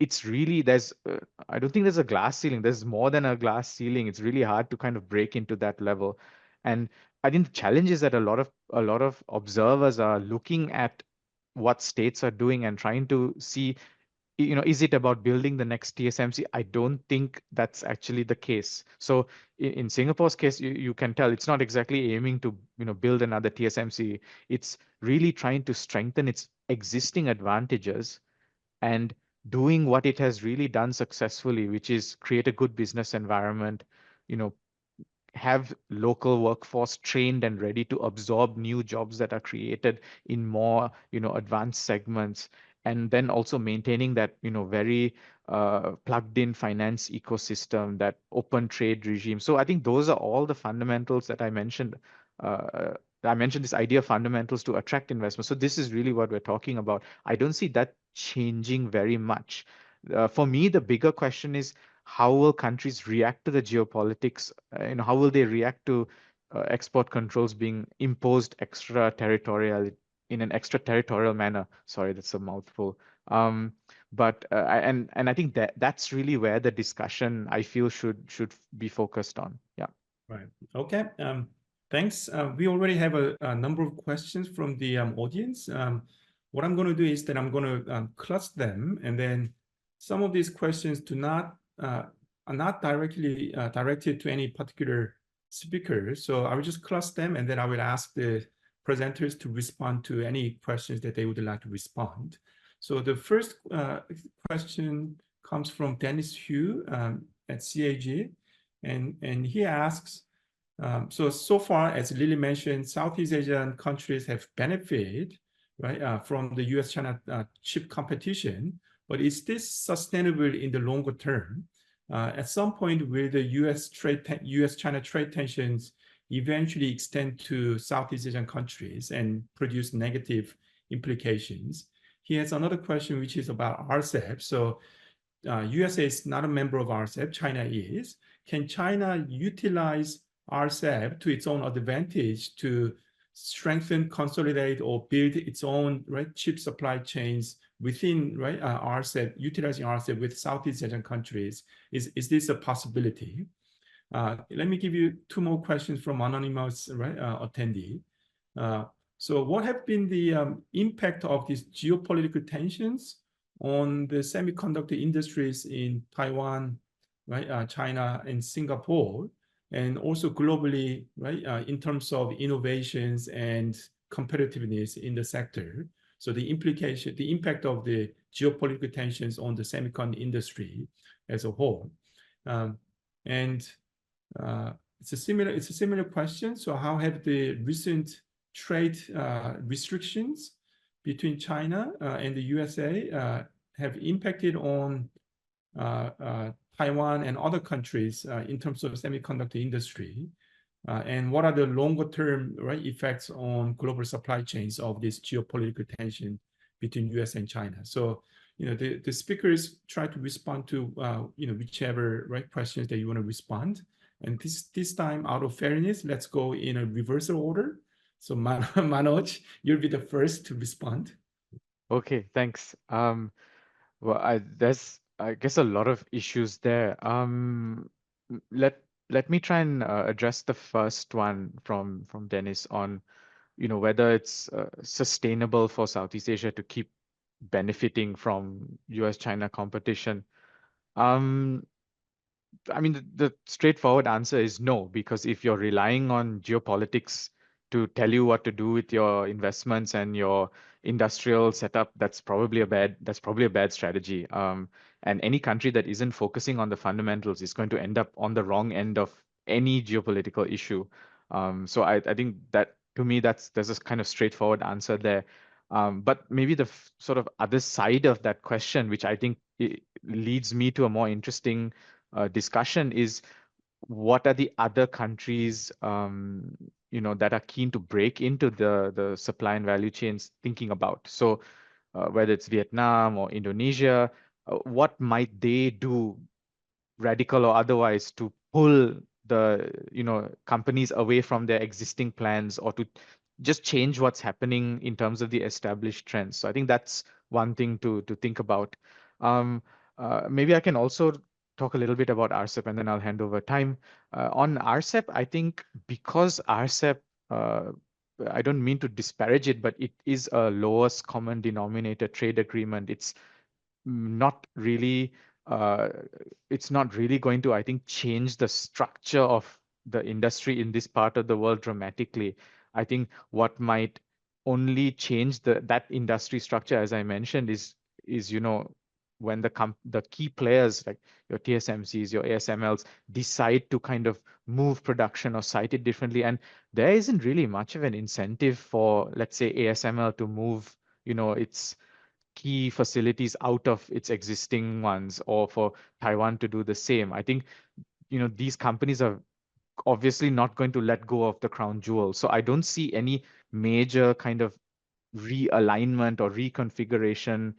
it's really, I don't think there's a glass ceiling. There's more than a glass ceiling. It's really hard to kind of break into that level. And I think the challenge is that a lot of observers are looking at what states are doing and trying to see, is it about building the next TSMC? I don't think that's actually the case. So in Singapore's case, you can tell it's not exactly aiming to, build another TSMC. It's really trying to strengthen its existing advantages and doing what it has really done successfully, which is create a good business environment, you know, have local workforce trained and ready to absorb new jobs that are created in more, you know, advanced segments, and then also maintaining that, you know, very plugged in finance ecosystem, that open trade regime. So I think those are all the fundamentals that I mentioned. I mentioned this idea of fundamentals to attract investment. So this is really what we're talking about. I don't see that changing very much. For me, the bigger question is, how will countries react to the geopolitics? You know, how will they react to export controls being imposed extraterritorial in an extraterritorial manner? Sorry, that's a mouthful. And I think that that's really where the discussion, I feel, should be focused on. Yeah. Right. Okay. Thanks. We already have a number of questions from the audience. What I'm going to do is that I'm going to cluster them, and then some of these questions are not directly directed to any particular speaker. So I will just cluster them, and then I will ask the presenters to respond to any questions that they would like to respond. So the first question comes from Dennis Hu at CAG. And he asks, so far, as Lily mentioned, Southeast Asian countries have benefited, right, from the U.S.-China chip competition, but is this sustainable in the longer term? At some point, will the U.S.-China trade tensions eventually extend to Southeast Asian countries and produce negative implications? He has another question, which is about RCEP. So USA is not a member of RCEP, China is. Can China utilize RCEP to its own advantage to strengthen, consolidate, or build its own chip supply chains within RCEP, utilizing RCEP with Southeast Asian countries? Is this a possibility? Let me give you two more questions from anonymous attendee. So what have been the impact of these geopolitical tensions on the semiconductor industries in Taiwan, China, and Singapore, and also globally, in terms of innovations and competitiveness in the sector? So the impact of the geopolitical tensions on the semiconductor industry as a whole. It's a similar question. So how have the recent trade restrictions between China and the USA have impacted on Taiwan and other countries in terms of semiconductor industry? And what are the longer term effects on global supply chains of this geopolitical tension between US and China? So, the speakers try to respond to whichever questions that you want to respond. And this time, out of fairness, let's go in a reversal order. So Manoj, you'll be the first to respond. Okay, thanks. Well, there's, I guess, a lot of issues there. Let me try and address the first one from Dennis on, whether it's sustainable for Southeast Asia to keep benefiting from US-China competition. I mean, the straightforward answer is no, because if you're relying on geopolitics to tell you what to do with your investments and your industrial setup, that's probably a bad strategy. And any country that isn't focusing on the fundamentals is going to end up on the wrong end of any geopolitical issue. So I think that, to me, there's a kind of straightforward answer there. But maybe the sort of other side of that question, which I think leads me to a more interesting discussion, is what are the other countries that are keen to break into the supply and value chains thinking about? So whether it's Vietnam or Indonesia, what might they do, radical or otherwise, to pull the companies away from their existing plans, or to just change what's happening in terms of the established trends? So I think that's one thing to think about. Maybe I can also talk a little bit about RCEP, and then I'll hand over time. On RCEP, I think because RCEP, I don't mean to disparage it, but it is a lowest common denominator trade agreement. It's not really going to, I think, change the structure of the industry in this part of the world dramatically. I think what might only change that industry structure, as I mentioned, is when the key players like your TSMCs, your ASMLs decide to kind of move production or site it differently, and there isn't really much of an incentive for, let's say, ASML to move, its key facilities out of its existing ones, or for Taiwan to do the same. I think, these companies are obviously not going to let go of the crown jewel. So I don't see any major kind of realignment or reconfiguration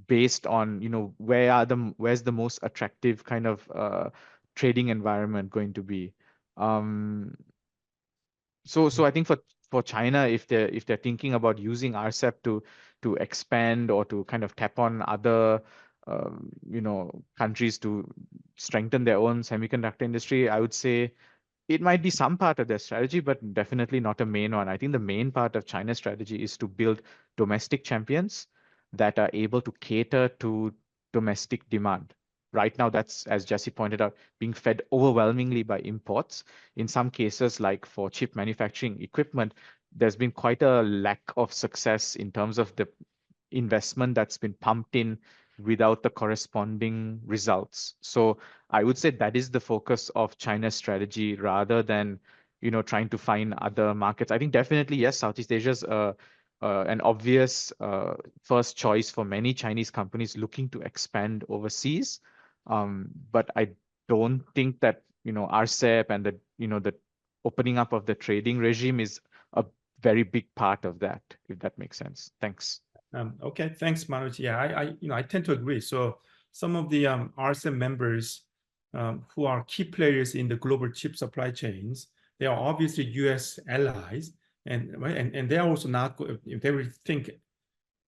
based on, where's the most attractive kind of trading environment going to be. So I think for China, if they're thinking about using RCEP to expand or to kind of tap on other countries to strengthen their own semiconductor industry, I would say it might be some part of their strategy, but definitely not a main one. I think the main part of China's strategy is to build domestic champions that are able to cater to domestic demand. Right now, that's, as Jesse pointed out, being fed overwhelmingly by imports. In some cases, like for chip manufacturing equipment, there's been quite a lack of success in terms of the investment that's been pumped in without the corresponding results. So I would say that is the focus of China's strategy rather than, trying to find other markets. I think definitely, yes, Southeast Asia is an obvious first choice for many Chinese companies looking to expand overseas. But I don't think that, RCEP and the opening up of the trading regime is a very big part of that, if that makes sense. Thanks. Okay, thanks, Manoj. Yeah, I tend to agree. So some of the RCEP members who are key players in the global chip supply chains, they are obviously U.S. allies, and they're also not. They will think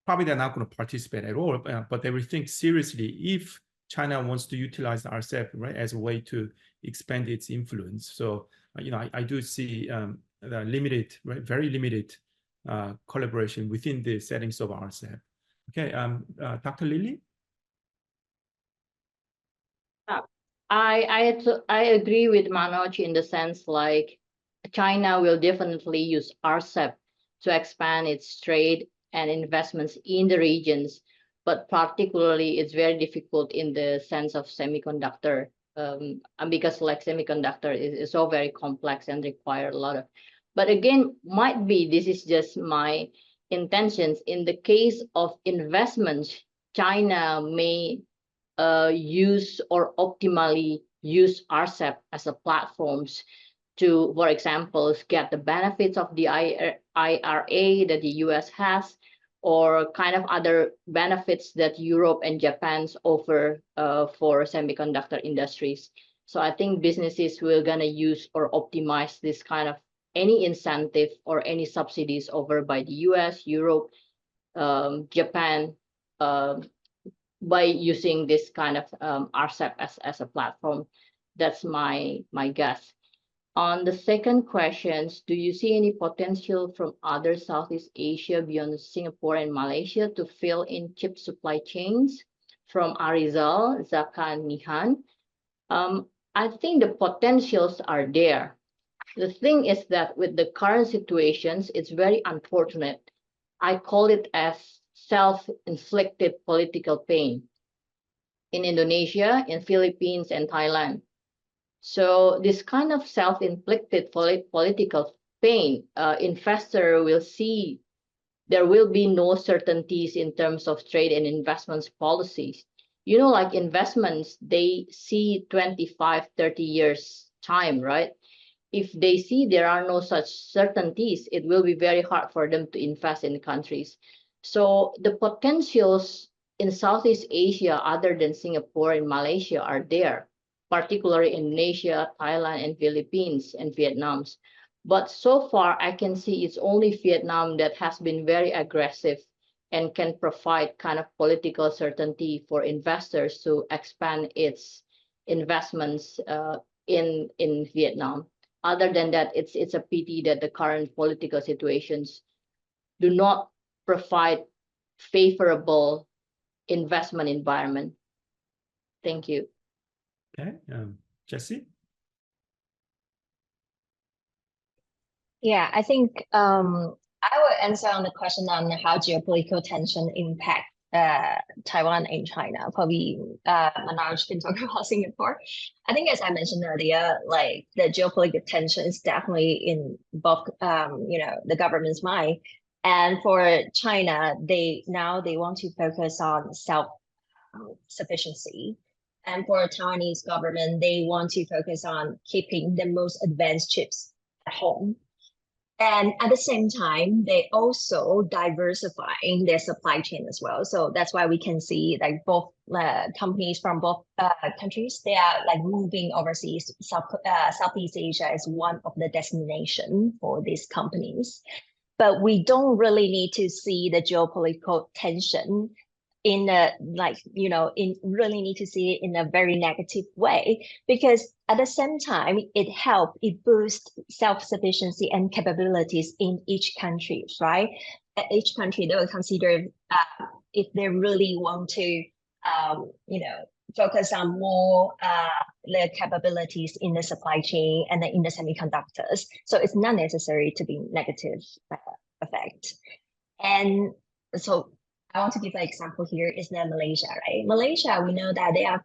probably they're not going to participate at all, but they will think seriously if China wants to utilize the RCEP, right, as a way to expand its influence. So I do see the limited, right, very limited collaboration within the settings of RCEP. Okay, Dr. Lily? I agree with Manoj in the sense like China will definitely use RCEP to expand its trade and investments in the regions, but particularly it's very difficult in the sense of semiconductor, and because like semiconductor is so very complex and require a lot of, but again, might be this is just my intentions. In the case of investments, China may use or optimally use RCEP as a platforms to, for example, get the benefits of the IRA that the US has, or kind of other benefits that Europe and Japan's offer for semiconductor industries. So I think businesses will gonna use or optimize this kind of any incentive or any subsidies over by the US, Europe, Japan, by using this kind of RCEP as a platform. That's my guess. On the second questions, do you see any potential from other Southeast Asia beyond Singapore and Malaysia to fill in chip supply chains? From Arizal, Zaka, and Nihan. I think the potentials are there. The thing is that with the current situations, it's very unfortunate. I call it as self-inflicted political pain in Indonesia, in Philippines, and Thailand. So this kind of self-inflicted political pain, investor will see there will be no certainties in terms of trade and investments policies. Like investments, they see 25, 30 years time, right? If they see there are no such certainties, it will be very hard for them to invest in countries. So the potentials in Southeast Asia, other than Singapore and Malaysia, are there, particularly Indonesia, Thailand, and Philippines, and Vietnam. But so far, I can see it's only Vietnam that has been very aggressive and can provide kind of political certainty for investors to expand its investments in Vietnam. Other than that, it's a pity that the current political situations do not provide favorable investment environment. Thank you. Okay, Jesse? Yeah, I think I will answer on the question on how geopolitical tension impact Taiwan and China. Probably Manoj can talk about Singapore. I think, as I mentioned earlier, like the geopolitical tension is definitely in both, the government's mind. And for China, they want to focus on self-sufficiency. And for Taiwanese government, they want to focus on keeping the most advanced chips at home. And at the same time, they also diversifying their supply chain as well. So that's why we can see like both companies from both countries, they are like moving overseas. Southeast Asia is one of the destination for these companies. But we don't really need to see the geopolitical tension in a really need to see it in a very negative way, because at the same time it boosts self-sufficiency and capabilities in each country, right? Each country, they will consider if they really want to focus on more their capabilities in the supply chain and in the semiconductors. So it's not necessary to be negative effect. And so I want to give an example here is Malaysia, right? Malaysia, we know that they are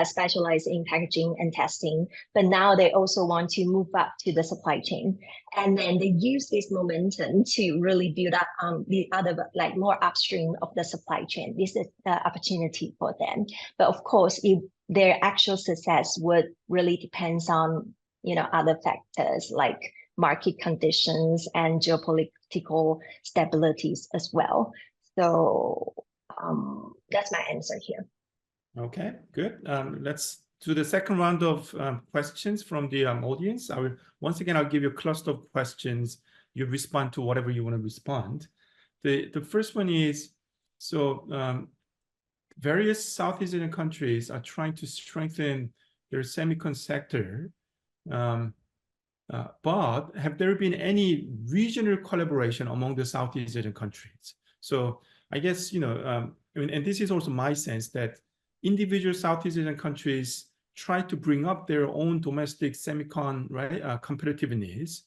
specialized in packaging and testing, but now they also want to move up to the supply chain. And then they use this momentum to really build up on the other, like more upstream of the supply chain. This is the opportunity for them. But of course, if their actual success would really depends on, other factors like market conditions and geopolitical stabilities as well. So that's my answer here. Okay, good. Let's do the second round of questions from the audience. Once again, I'll give you a cluster of questions. You respond to whatever you want to respond. The first one is, so various Southeast Asian countries are trying to strengthen their semicon sector, but have there been any regional collaboration among the Southeast Asian countries? So I guess, and this is also my sense that individual Southeast Asian countries try to bring up their own domestic semicon, right, competitiveness,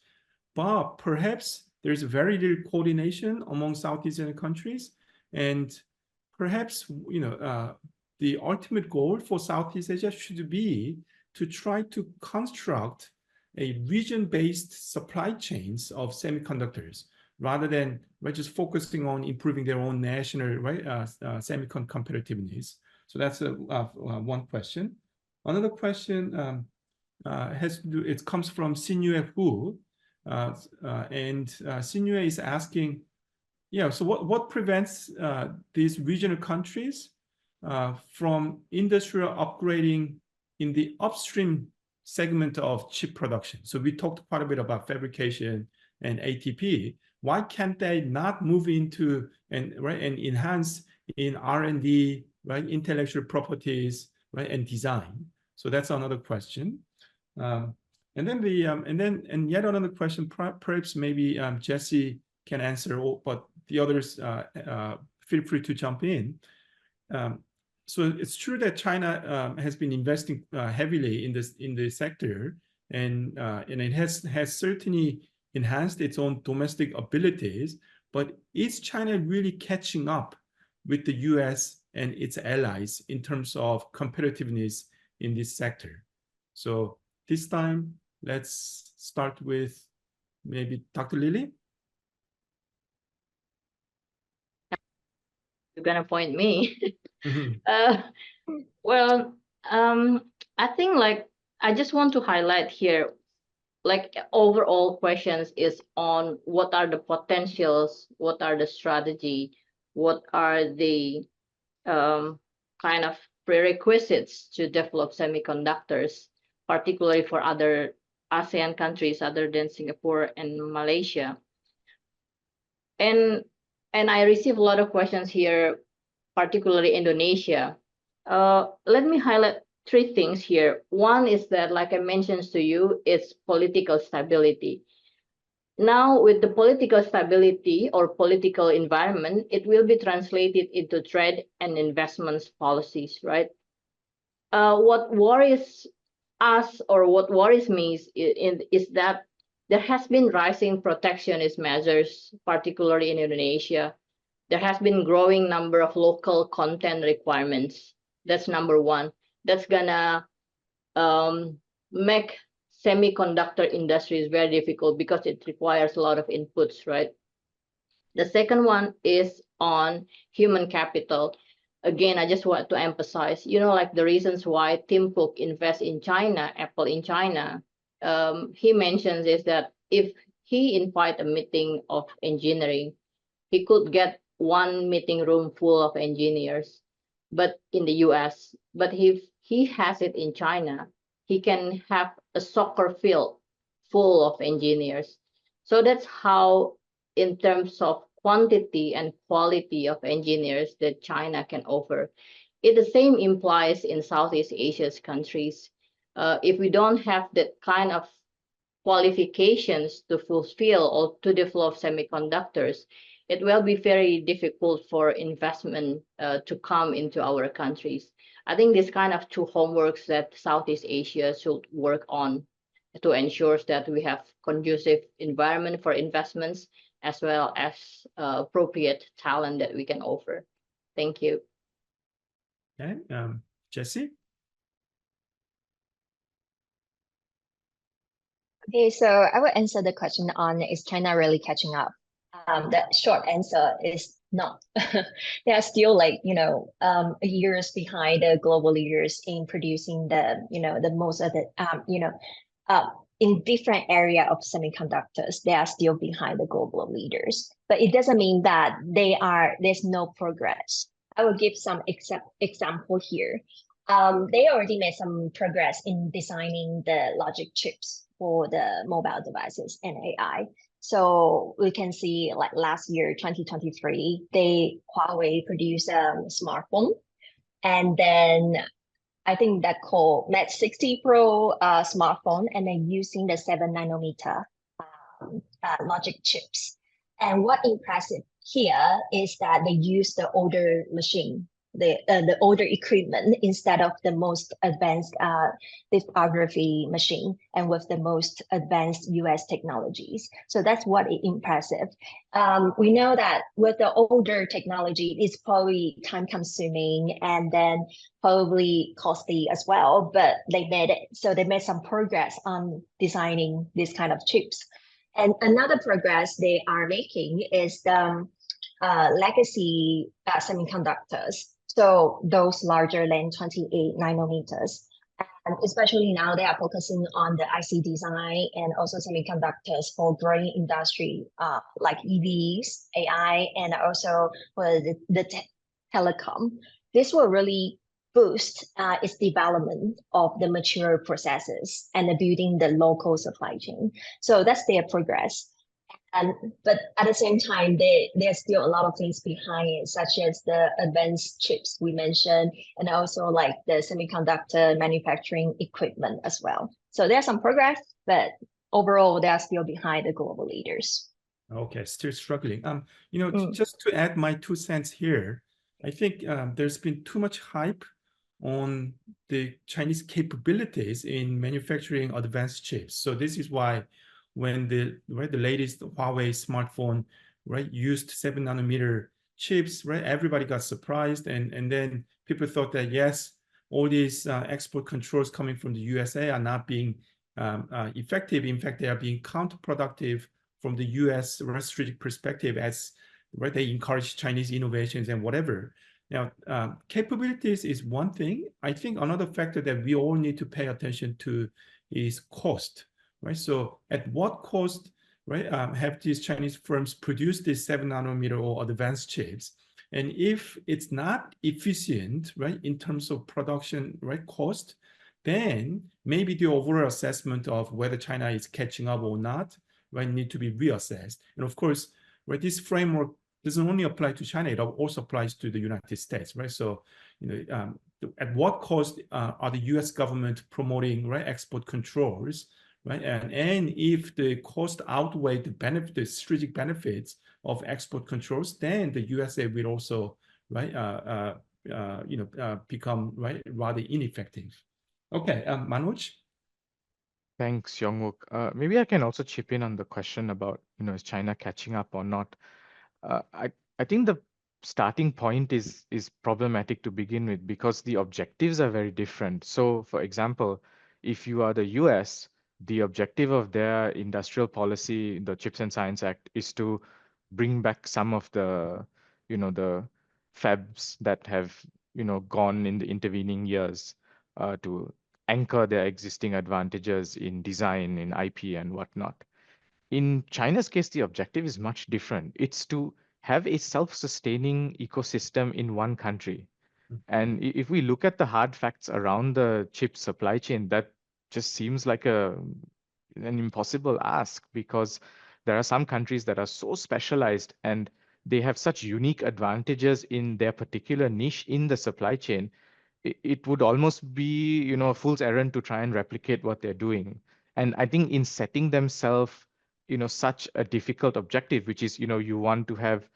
but perhaps there's very little coordination among Southeast Asian countries, and perhaps, the ultimate goal for Southeast Asia should be to try to construct a region-based supply chains of semiconductors, rather than just focusing on improving their own national semicon competitiveness. So that's one question. Another question has to do, it comes from Sinue Hu, and Sinue is asking, so what prevents these regional countries from industrial upgrading in the upstream segment of chip production? So we talked quite a bit about fabrication and ATP. Why can't they not move into and enhance in R&D, right, intellectual properties, right, and design? So that's another question. And then yet another question. Perhaps maybe Jesse can answer, but the others feel free to jump in. So it's true that China has been investing heavily in the sector, and it has certainly enhanced its own domestic abilities, but is China really catching up with the US and its allies in terms of competitiveness in this sector? So this time, let's start with maybe Dr. Lily. You're gonna point me. Well, I think I just want to highlight here, overall questions is on what are the potentials, what are the strategy, what are the kind of prerequisites to develop semiconductors, particularly for other ASEAN countries other than Singapore and Malaysia. And I receive a lot of questions here, particularly Indonesia. Let me highlight 3 things here. One is that, like I mentioned to you, it's political stability. Now, with the political stability or political environment, it will be translated into trade and investments policies, right? What worries us, or what worries me, is that there has been rising protectionist measures, particularly in Indonesia, there has been growing number of local content requirements. That's number one. That's gonna make semiconductor industry is very difficult because it requires a lot of inputs, right? The second one is on human capital. Again, I just want to emphasize, like the reasons why Tim Cook invests in China, Apple in China. He mentions is that if he invite a meeting of engineering, he could get one meeting room full of engineers, but in the US, but if he has it in China, he can have a soccer field full of engineers. So that's how, in terms of quantity and quality of engineers that China can offer. The same implies in Southeast Asia's countries. If we don't have that kind of qualifications to fulfill or to the flow of semiconductors, it will be very difficult for investment to come into our countries. I think this kind of two homeworks that Southeast Asia should work on to ensure that we have conducive environment for investments as well as appropriate talent that we can offer. Thank you. Okay, Jessie? Okay, so I will answer the question on, is China really catching up? The short answer is not. They are still years behind the global leaders in producing the most of the in different area of semiconductors. They are still behind the global leaders, but it doesn't mean that there's no progress. I will give some example here. They already made some progress in designing the logic chips for the mobile devices and AI. So we can see like last year, 2023, Huawei produced a smartphone, and then I think that called Mate 60 Pro smartphone, and then using the 7nm logic chips. And what impressive here is that they use the older machine, the older equipment instead of the most advanced lithography machine and with the most advanced US technologies. So that's what is impressive. We know that with the older technology, it's probably time consuming and then probably costly as well, but they made it. So they made some progress on designing this kind of chips. And another progress they are making is the legacy semiconductors. So those larger than 28nm. And especially now they are focusing on the IC design and also semiconductors for growing industry like EVs, AI, and also for the telecom. This will really boost its development of the mature processes and building the local supply chain. So that's their progress. But at the same time, there's still a lot of things behind it, such as the advanced chips we mentioned, and also like the semiconductor manufacturing equipment as well. So there's some progress, but overall, they are still behind the global leaders. Okay, still struggling. Just to add my 2 cents here, I think there's been too much hype on the Chinese capabilities in manufacturing advanced chips. So this is why when the latest Huawei smartphone used 7nm chips, everybody got surprised, and then people thought that yes, all these export controls coming from the USA are not being effective. In fact, they are being counterproductive from the US strategic perspective, as they encourage Chinese innovations and whatever. Now, capabilities is one thing. I think another factor that we all need to pay attention to is cost. So at what cost, have these Chinese firms produced these 7nm or advanced chips? And if it's not efficient, in terms of production, cost, then maybe the overall assessment of whether China is catching up or not, need to be reassessed. And of course, this framework doesn't only apply to China; it also applies to the United States, So, at what cost are the U.S. government promoting export controls? And if the cost outweigh the strategic benefits of export controls, then the USA will also become rather ineffective. Okay, Manoj. Thanks, Youngwook. Maybe I can also chip in on the question about, is China catching up or not? I think starting point is problematic to begin with because the objectives are very different. So, for example, if you are the US, the objective of their industrial policy, the Chips and Science Act, is to bring back some of the, the fabs that have, gone in the intervening years, to anchor their existing advantages in design, in IP, and whatnot. In China's case, the objective is much different. It's to have a self-sustaining ecosystem in one country. And if we look at the hard facts around the chip supply chain, that just seems like an impossible ask, because there are some countries that are so specialized and they have such unique advantages in their particular niche in the supply chain. It would almost be, a fool's errand to try and replicate what they're doing. And I think in setting themselves, such a difficult objective, which is, you want to have,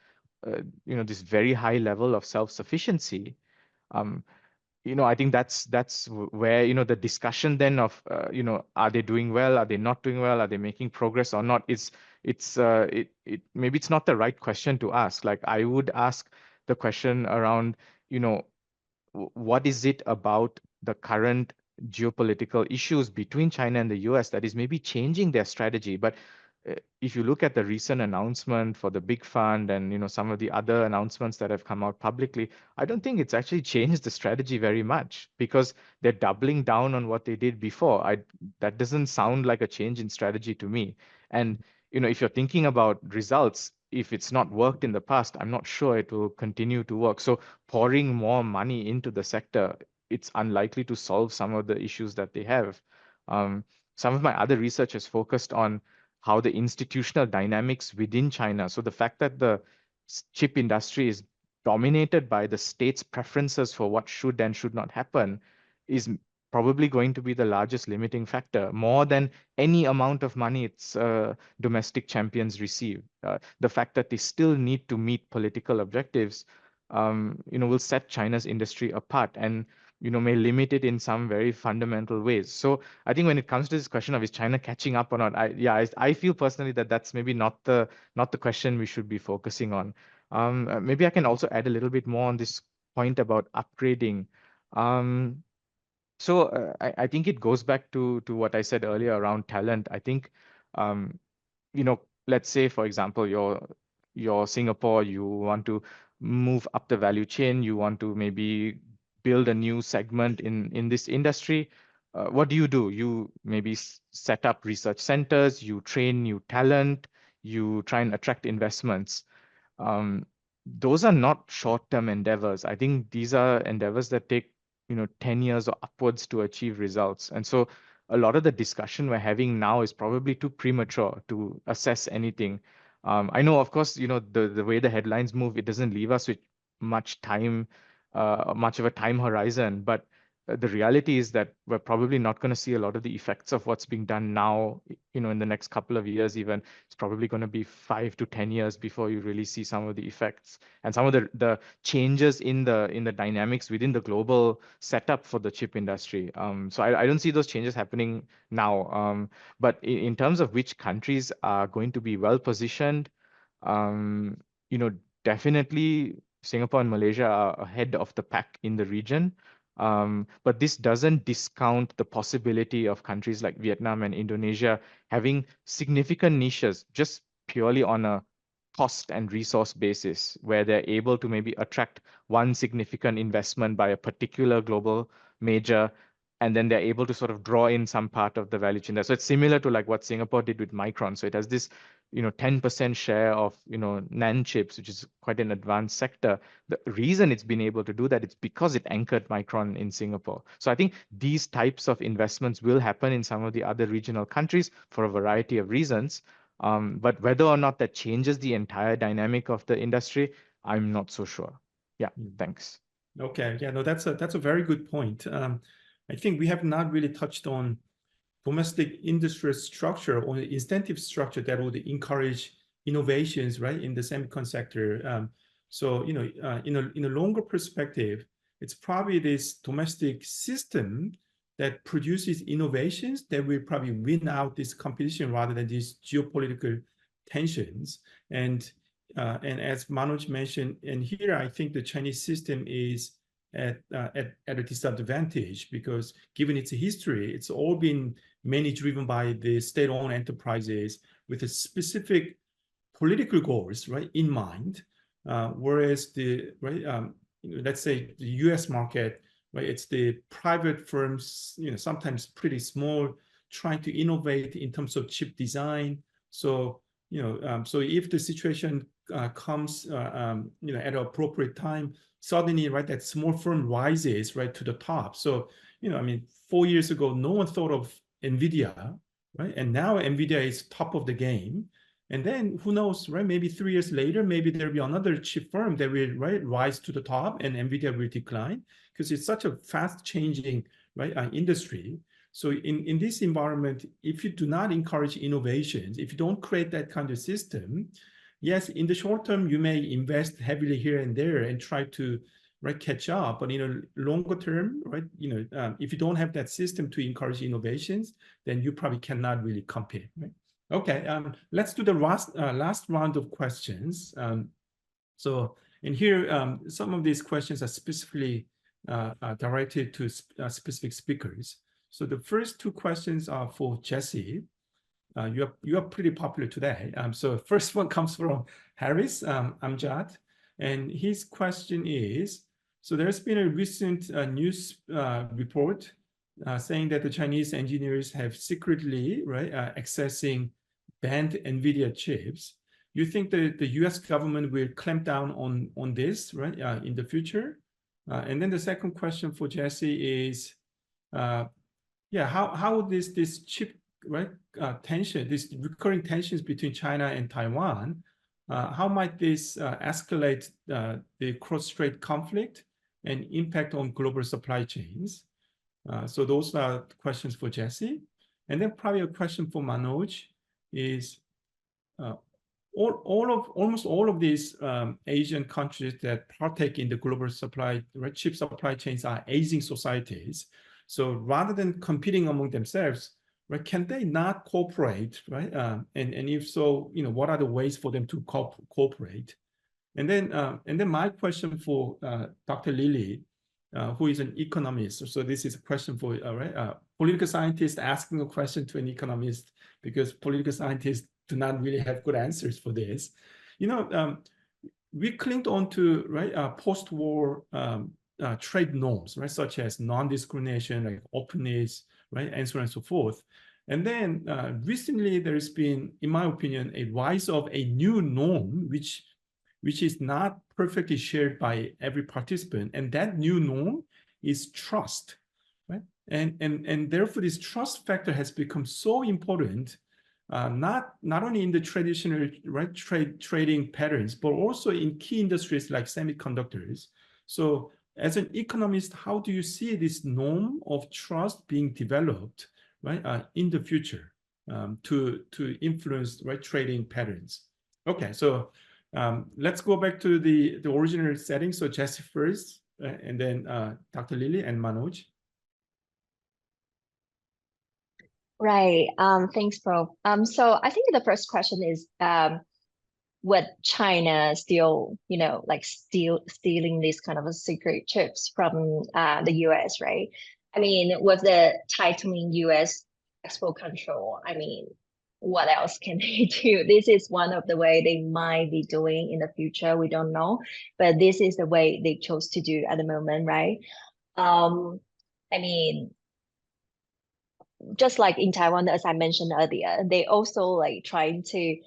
this very high level of self-sufficiency. Um, I think where, the discussion then of, are they doing well? Are they not doing well? Are they making progress or not? Maybe it's not the right question to ask. Like, I would ask the question around, what is it about the current geopolitical issues between China and the US that is maybe changing their strategy? But if you look at the recent announcement for the big fund and some of the other announcements that have come out publicly, I don't think it's actually changed the strategy very much, because they're doubling down on what they did before. That doesn't sound like a change in strategy to me. And if you're thinking about results, if it's not worked in the past, I'm not sure it will continue to work. So pouring more money into the sector, it's unlikely to solve some of the issues that they have. Some of my other research has focused on how the institutional dynamics within China. So the fact that the chip industry is dominated by the state's preferences for what should and should not happen is probably going to be the largest limiting factor, more than any amount of money its domestic champions receive. The fact that they still need to meet political objectives, will set China's industry apart and may limit it in some very fundamental ways. So I think when it comes to this question of is China catching up or not, I feel personally that that's maybe not the question we should be focusing on. Maybe I can also add a little bit more on this point about upgrading. I think it goes back to what I said earlier around talent. I think, um, let's say, for example, you're Singapore, you want to move up the value chain, you want to maybe build a new segment in this industry. What do? You maybe set up research centers, you train new talent, you try and attract investments. Those are not short-term endeavors. I think these are endeavors that take 10 years or upwards to achieve results. And so a lot of the discussion we're having now is probably too premature to assess anything. I know, of course, the way the headlines move, it doesn't leave us with much time, much of a time horizon. But the reality is that we're probably not going to see a lot of the effects of what's being done now, in the next couple of years. Even it's probably going to be 5 to 10 years before you really see some of the effects and some of the changes in the dynamics within the global setup for the chip industry. So I don't see those changes happening now. But in terms of which countries are going to be well positioned, um, definitely Singapore and Malaysia are ahead of the pack in the region. But this doesn't discount the possibility of countries like Vietnam and Indonesia having significant niches just purely on a cost and resource basis, where they're able to maybe attract one significant investment by a particular global major, and then they're able to sort of draw in some part of the value chain there. So it's similar to like what Singapore did with Micron. So it has this 10% share of NAND chips, which is quite an advanced sector. The reason it's been able to do that, it's because it anchored Micron in Singapore. So I think these types of investments will happen in some of the other regional countries for a variety of reasons. But whether or not that changes the entire dynamic of the industry, I'm not so sure. Yeah, thanks. Okay, yeah, no, that's a very good point. I think we have not really touched on domestic industrial structure or incentive structure that would encourage innovations, right, in the semiconductor sector. So, in a longer perspective, it's probably this domestic system that produces innovations that will probably win out this competition rather than these geopolitical tensions. And and as Manoj mentioned, and here I think the Chinese system is at a disadvantage because given its history, it's all been mainly driven by the state-owned enterprises with a specific political goals, right, in mind. Whereas the let's say the U.S. market, right, it's the private firms, sometimes pretty small, trying to innovate in terms of chip design. So so if the situation comes at an appropriate time, suddenly, right, that small firm rises right to the top. So I mean, 4 years ago, no one thought of NVIDIA, right, and now NVIDIA is top of the game. And then who knows, right? Maybe 3 years later, maybe there'll be another chip firm that will rise to the top, and NVIDIA will decline because it's such a fast-changing industry. So in this environment, if you do not encourage innovations, if you don't create that kind of system, yes, in the short term, you may invest heavily here and there and try to catch up. But in a longer term, right, if you don't have that system to encourage innovations, then you probably cannot really compete, right? Okay, let's do the last round of questions. So, and here, some of these questions are specifically directed to specific speakers. So the first two questions are for Jesse. You are pretty popular today. So first one comes from Harris Amjad, and his question is, so there's been a recent news report saying that the Chinese engineers have secretly accessing banned NVIDIA chips. You think that the U.S. government will clamp down on this, right, in the future? And then the second question for Jesse is, how this chip tension, this recurring tensions between China and Taiwan, how might this escalate the cross-strait conflict and impact on global supply chains? So those are questions for Jesse. And then probably a question for Manoj is, almost all of these Asian countries that partake in the global supply, chip supply chains are aging societies. So rather than competing among themselves, can they not cooperate, right? And if so, what are the ways for them to cooperate? And then my question for Dr. Lily, who is an economist. So this is a question for political scientist asking a question to an economist, because political scientists do not really have good answers for this. We clinged on to post-war trade norms, such as non-discrimination, like openness, and so on and so forth. And then recently there's been, in my opinion, a rise of a new norm, which is not perfectly shared by every participant. And that new norm is trust, right? And therefore this trust factor has become so important, not only in the traditional trading patterns, but also in key industries like semiconductors. So as an economist, how do you see this norm of trust being developed, in the future, to influence trading patterns? Okay, so let's go back to the original setting. So Jesse first, and then Dr. Lily and Manoj. Right. Thanks, Prof. So I think the first question is, would China still, stealing these kind of secret chips from the US, right? I mean, with the tightening US export control, I mean, what else can they do? This is one of the way they might be doing in the future. We don't know, but this is the way they chose to do at the moment, right? I mean, just like in Taiwan, as I mentioned earlier, they also trying to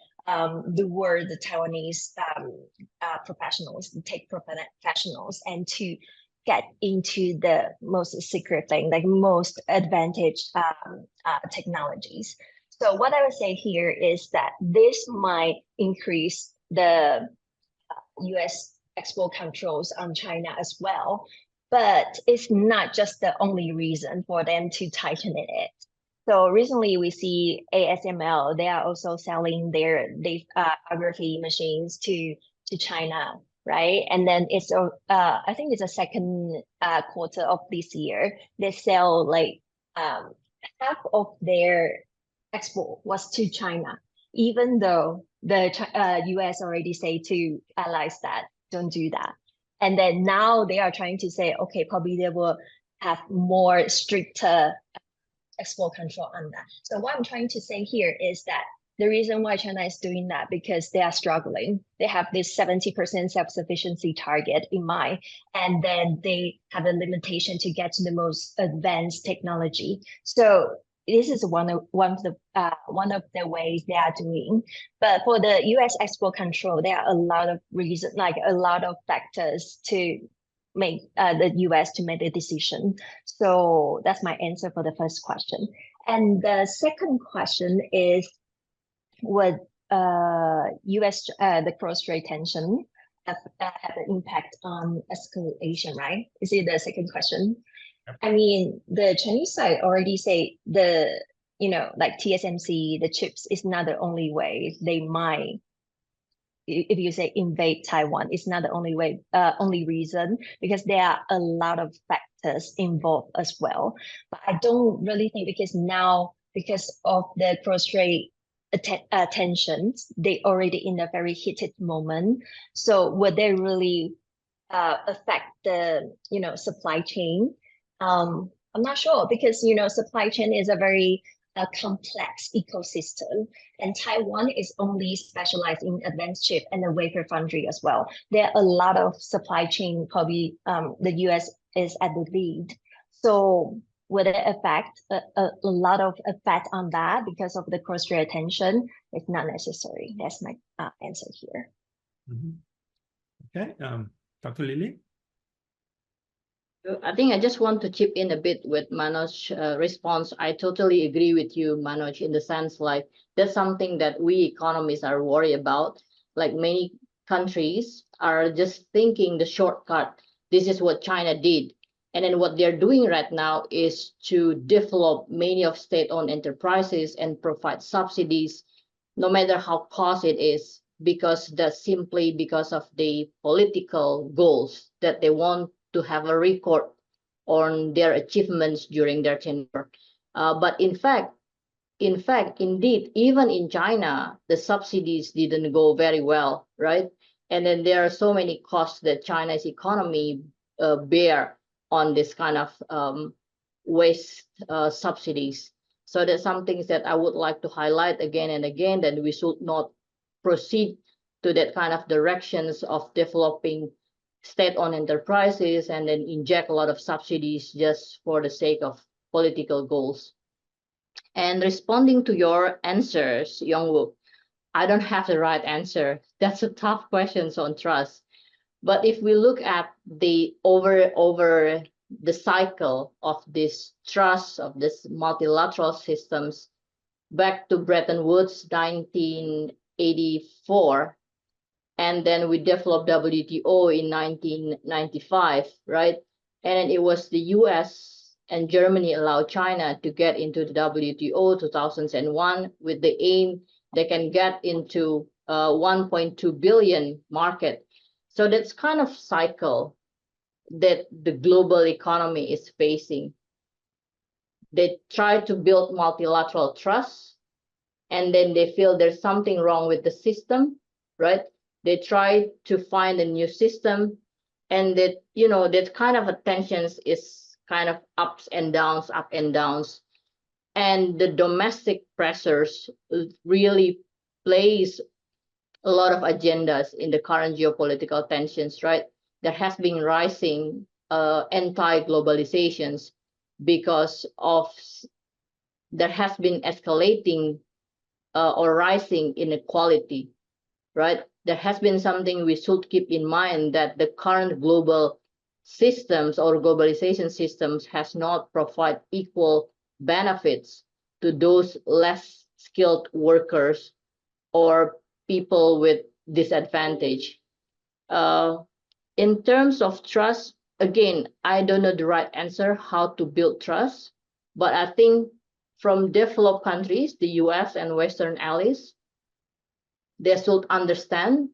lure the Taiwanese professionals, tech professionals, and to get into the most secret thing, like most advantaged technologies. So what I would say here is that this might increase the US export controls on China as well, but it's not just the only reason for them to tighten it. So recently we see ASML, they are also selling their photography machines to China, right? And then it's I think it's the second quarter of this year, they sell half of their export was to China. even though the US already say to allies that don't do that. And then now they are trying to say, okay, probably they will have more stricter export control on that. So what I'm trying to say here is that the reason why China is doing that because they are struggling. They have this 70% self-sufficiency target in mind, and then they have a limitation to get to the most advanced technology. So this is one of the ways they are doing. But for the US export control, there are a lot of reasons, like a lot of factors to make the US to make the decision. So that's my answer for the first question. And the second question is, would US the cross-strait tension have an impact on escalation, right? Is it the second question? Yep. I mean, the Chinese side already say like TSMC, the chips is not the only way they might, if you say invade Taiwan, it's not the only way, only reason, because there are a lot of factors involved as well. But I don't really think, because of the cross-strait tensions, they already in a very heated moment. So would they really affect the supply chain? I'm not sure, because supply chain is a very complex ecosystem, and Taiwan is only specialized in advanced chip and the wafer foundry as well. There are a lot of supply chain, probably the US is at the lead. So would it affect a lot of effect on that because of the cross-strait tension? It's not necessary. That's my answer here. Okay, Dr. Lily? I think I just want to chip in a bit with Manoj's response. I totally agree with you, Manoj, in the sense like that's something that we economists are worried about. Like many countries are just thinking the shortcut. This is what China did. And then what they're doing right now is to develop many of state-owned enterprises and provide subsidies, no matter how cost it is, because that's simply because of the political goals that they want to have a record on their achievements during their tenure. But in fact, indeed, even in China, the subsidies didn't go very well, right? And then there are so many costs that China's economy bear on this kind of waste subsidies. So there's some things that I would like to highlight again and again, that we should not proceed to that kind of directions of developing state-owned enterprises and then inject a lot of subsidies just for the sake of political goals. And responding to your answers, Youngwook, I don't have the right answer. That's a tough question on trust. But if we look at the over the cycle of this trust, of this multilateral systems, back to Bretton Woods 1984, and then we developed WTO in 1995, right? And then it was the US and Germany allowed China to get into the WTO 2001 with the aim they can get into 1.2 billion market. So that's kind of cycle that the global economy is facing. They try to build multilateral trust, and then they feel there's something wrong with the system, right? They try to find a new system, and that that kind of tensions is kind of ups and downs, and the domestic pressures really plays a lot of agendas in the current geopolitical tensions, right? There has been rising anti-globalizations because of there has been escalating or rising inequality, right? There has been something we should keep in mind, that the current global systems or globalization systems has not provided equal benefits to those less skilled workers or people with disadvantage. In terms of trust, again, I don't know the right answer how to build trust, but I think from developed countries, the US and Western allies, they should understand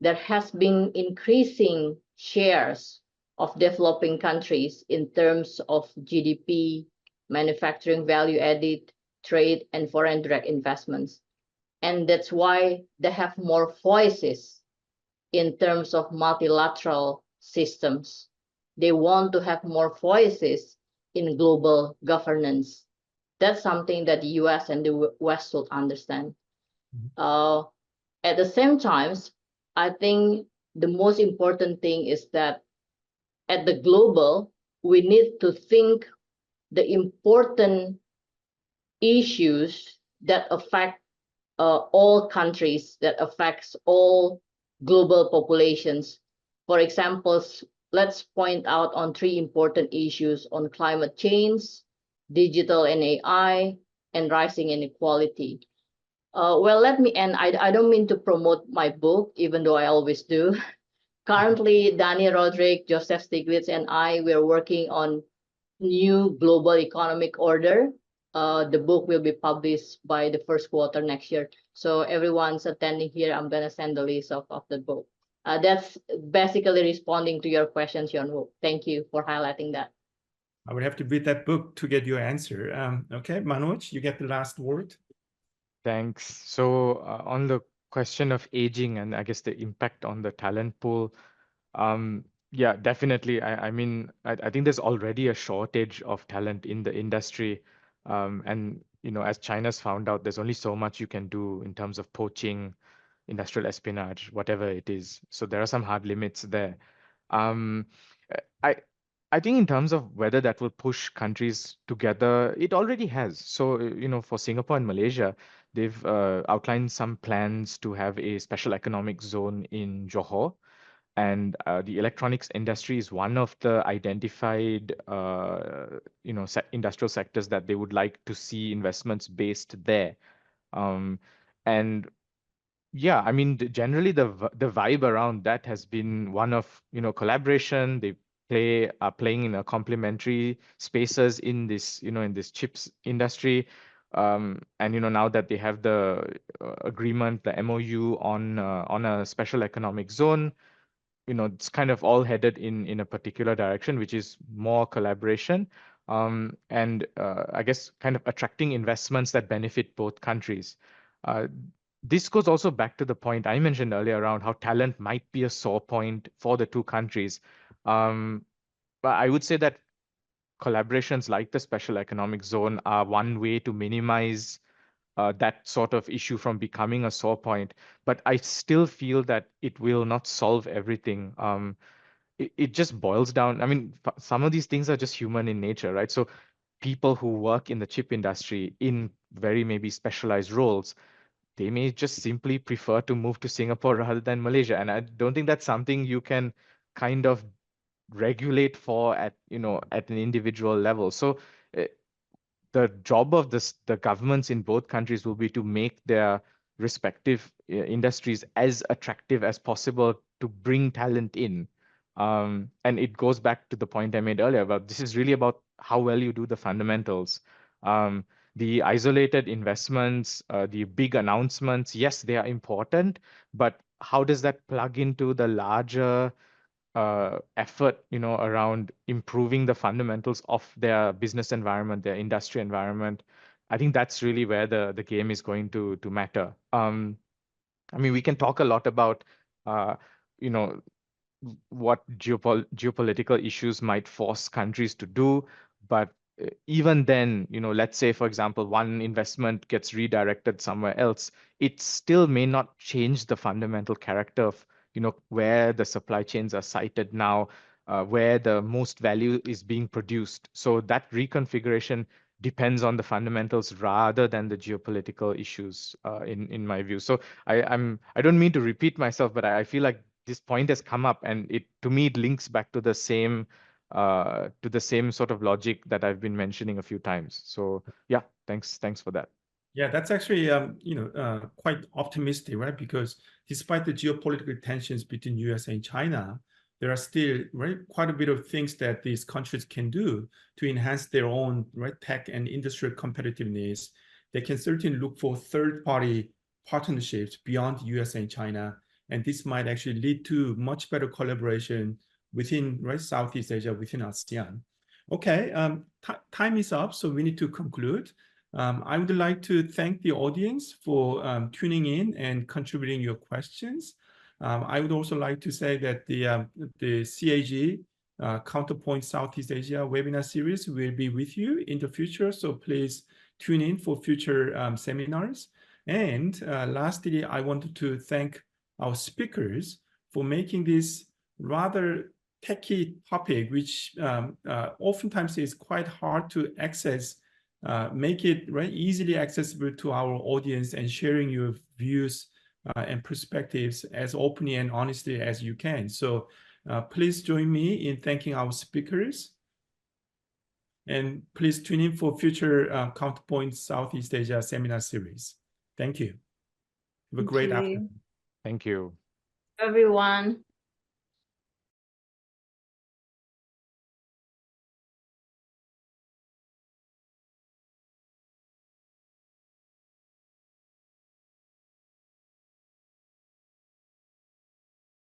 there has been increasing shares of developing countries in terms of GDP, manufacturing value added, trade, and foreign direct investments. And that's why they have more voices in terms of multilateral systems. They want to have more voices in global governance. That's something that the US and the West should understand. At the same time, I think the most important thing is that at the global, we need to think the important issues that affect all countries, that affects all global populations. For example, let's point out on 3 important issues on climate change, digital and AI, and rising inequality. Well, let me end. I don't mean to promote my book, even though I always do. Currently, Danny Roderick, Joseph Stiglitz, and I, we're working on new global economic order. The book will be published by the first quarter next year. So everyone's attending here, I'm gonna send the list of the book. That's basically responding to your questions, Yeonwook. Thank you for highlighting that. I would have to read that book to get your answer. Okay, Manoj, you get the last word. Thanks. So on the question of aging and I guess the impact on the talent pool, yeah, definitely. I mean, I think there's already a shortage of talent in the industry. And, you know, as China's found out, there's only so much you can do in terms of poaching, industrial espionage, whatever it is. So there are some hard limits there. Um, I I think in terms of whether that will push countries together, it already has. So, you know, for Singapore and Malaysia, they've outlined some plans to have a special economic zone in Johor. And the electronics industry is one of the identified, you know, industrial sectors that they would like to see investments based there. And yeah, I mean, generally the vibe around that has been one of, you know, collaboration. They are playing in a complementary spaces in this, you know, in this chips industry. And you know, now that they have the agreement, the MOU on a special economic zone, you know, it's kind of all headed in a particular direction, which is more collaboration. And I guess kind of attracting investments that benefit both countries. This goes also back to the point I mentioned earlier around how talent might be a sore point for the two countries. But I would say that collaborations like the special economic zone are one way to minimize that sort of issue from becoming a sore point. But I still feel that it will not solve everything. It just boils down. I mean, some of these things are just human in nature, right? So people who work in the chip industry in very maybe specialized roles, they may just simply prefer to move to Singapore rather than Malaysia. And I don't think that's something you can kind of regulate for at, you know, at an individual level. So the job of the governments in both countries will be to make their respective industries as attractive as possible to bring talent in. And it goes back to the point I made earlier about this is really about how well you do the fundamentals. The isolated investments, the big announcements, yes, they are important, but how does that plug into the larger effort, you know, around improving the fundamentals of their business environment, their industry environment? I think that's really where the game is going to matter. I mean, we can talk a lot about, you know, what geopolitical issues might force countries to do. But even then, you know, let's say, for example, one investment gets redirected somewhere else, it still may not change the fundamental character of, you know, where the supply chains are sited now, where the most value is being produced. So that reconfiguration depends on the fundamentals rather than the geopolitical issues, in my view. So I don't mean to repeat myself, but I feel like this point has come up, and it to me it links back to the same sort of logic that I've been mentioning a few times. So yeah, thanks for that. Yeah, that's actually quite optimistic, right? Because despite the geopolitical tensions between US and China, there are still quite a bit of things that these countries can do to enhance their own tech and industrial competitiveness. They can certainly look for third-party partnerships beyond US and China, and this might actually lead to much better collaboration within Southeast Asia, within ASEAN. Okay, time is up, so we need to conclude. I would like to thank the audience for tuning in and contributing your questions. I would also like to say that the CAG Counterpoint Southeast Asia webinar series will be with you in the future. So please tune in for future seminars. And lastly, I wanted to thank our speakers for making this rather techy topic, which oftentimes is quite hard to access, make it very easily accessible to our audience and sharing your views and perspectives as openly and honestly as you can. So please join me in thanking our speakers. And please tune in for future Counterpoint Southeast Asia seminar series. Thank you. Have a great afternoon. Thank you. Everyone.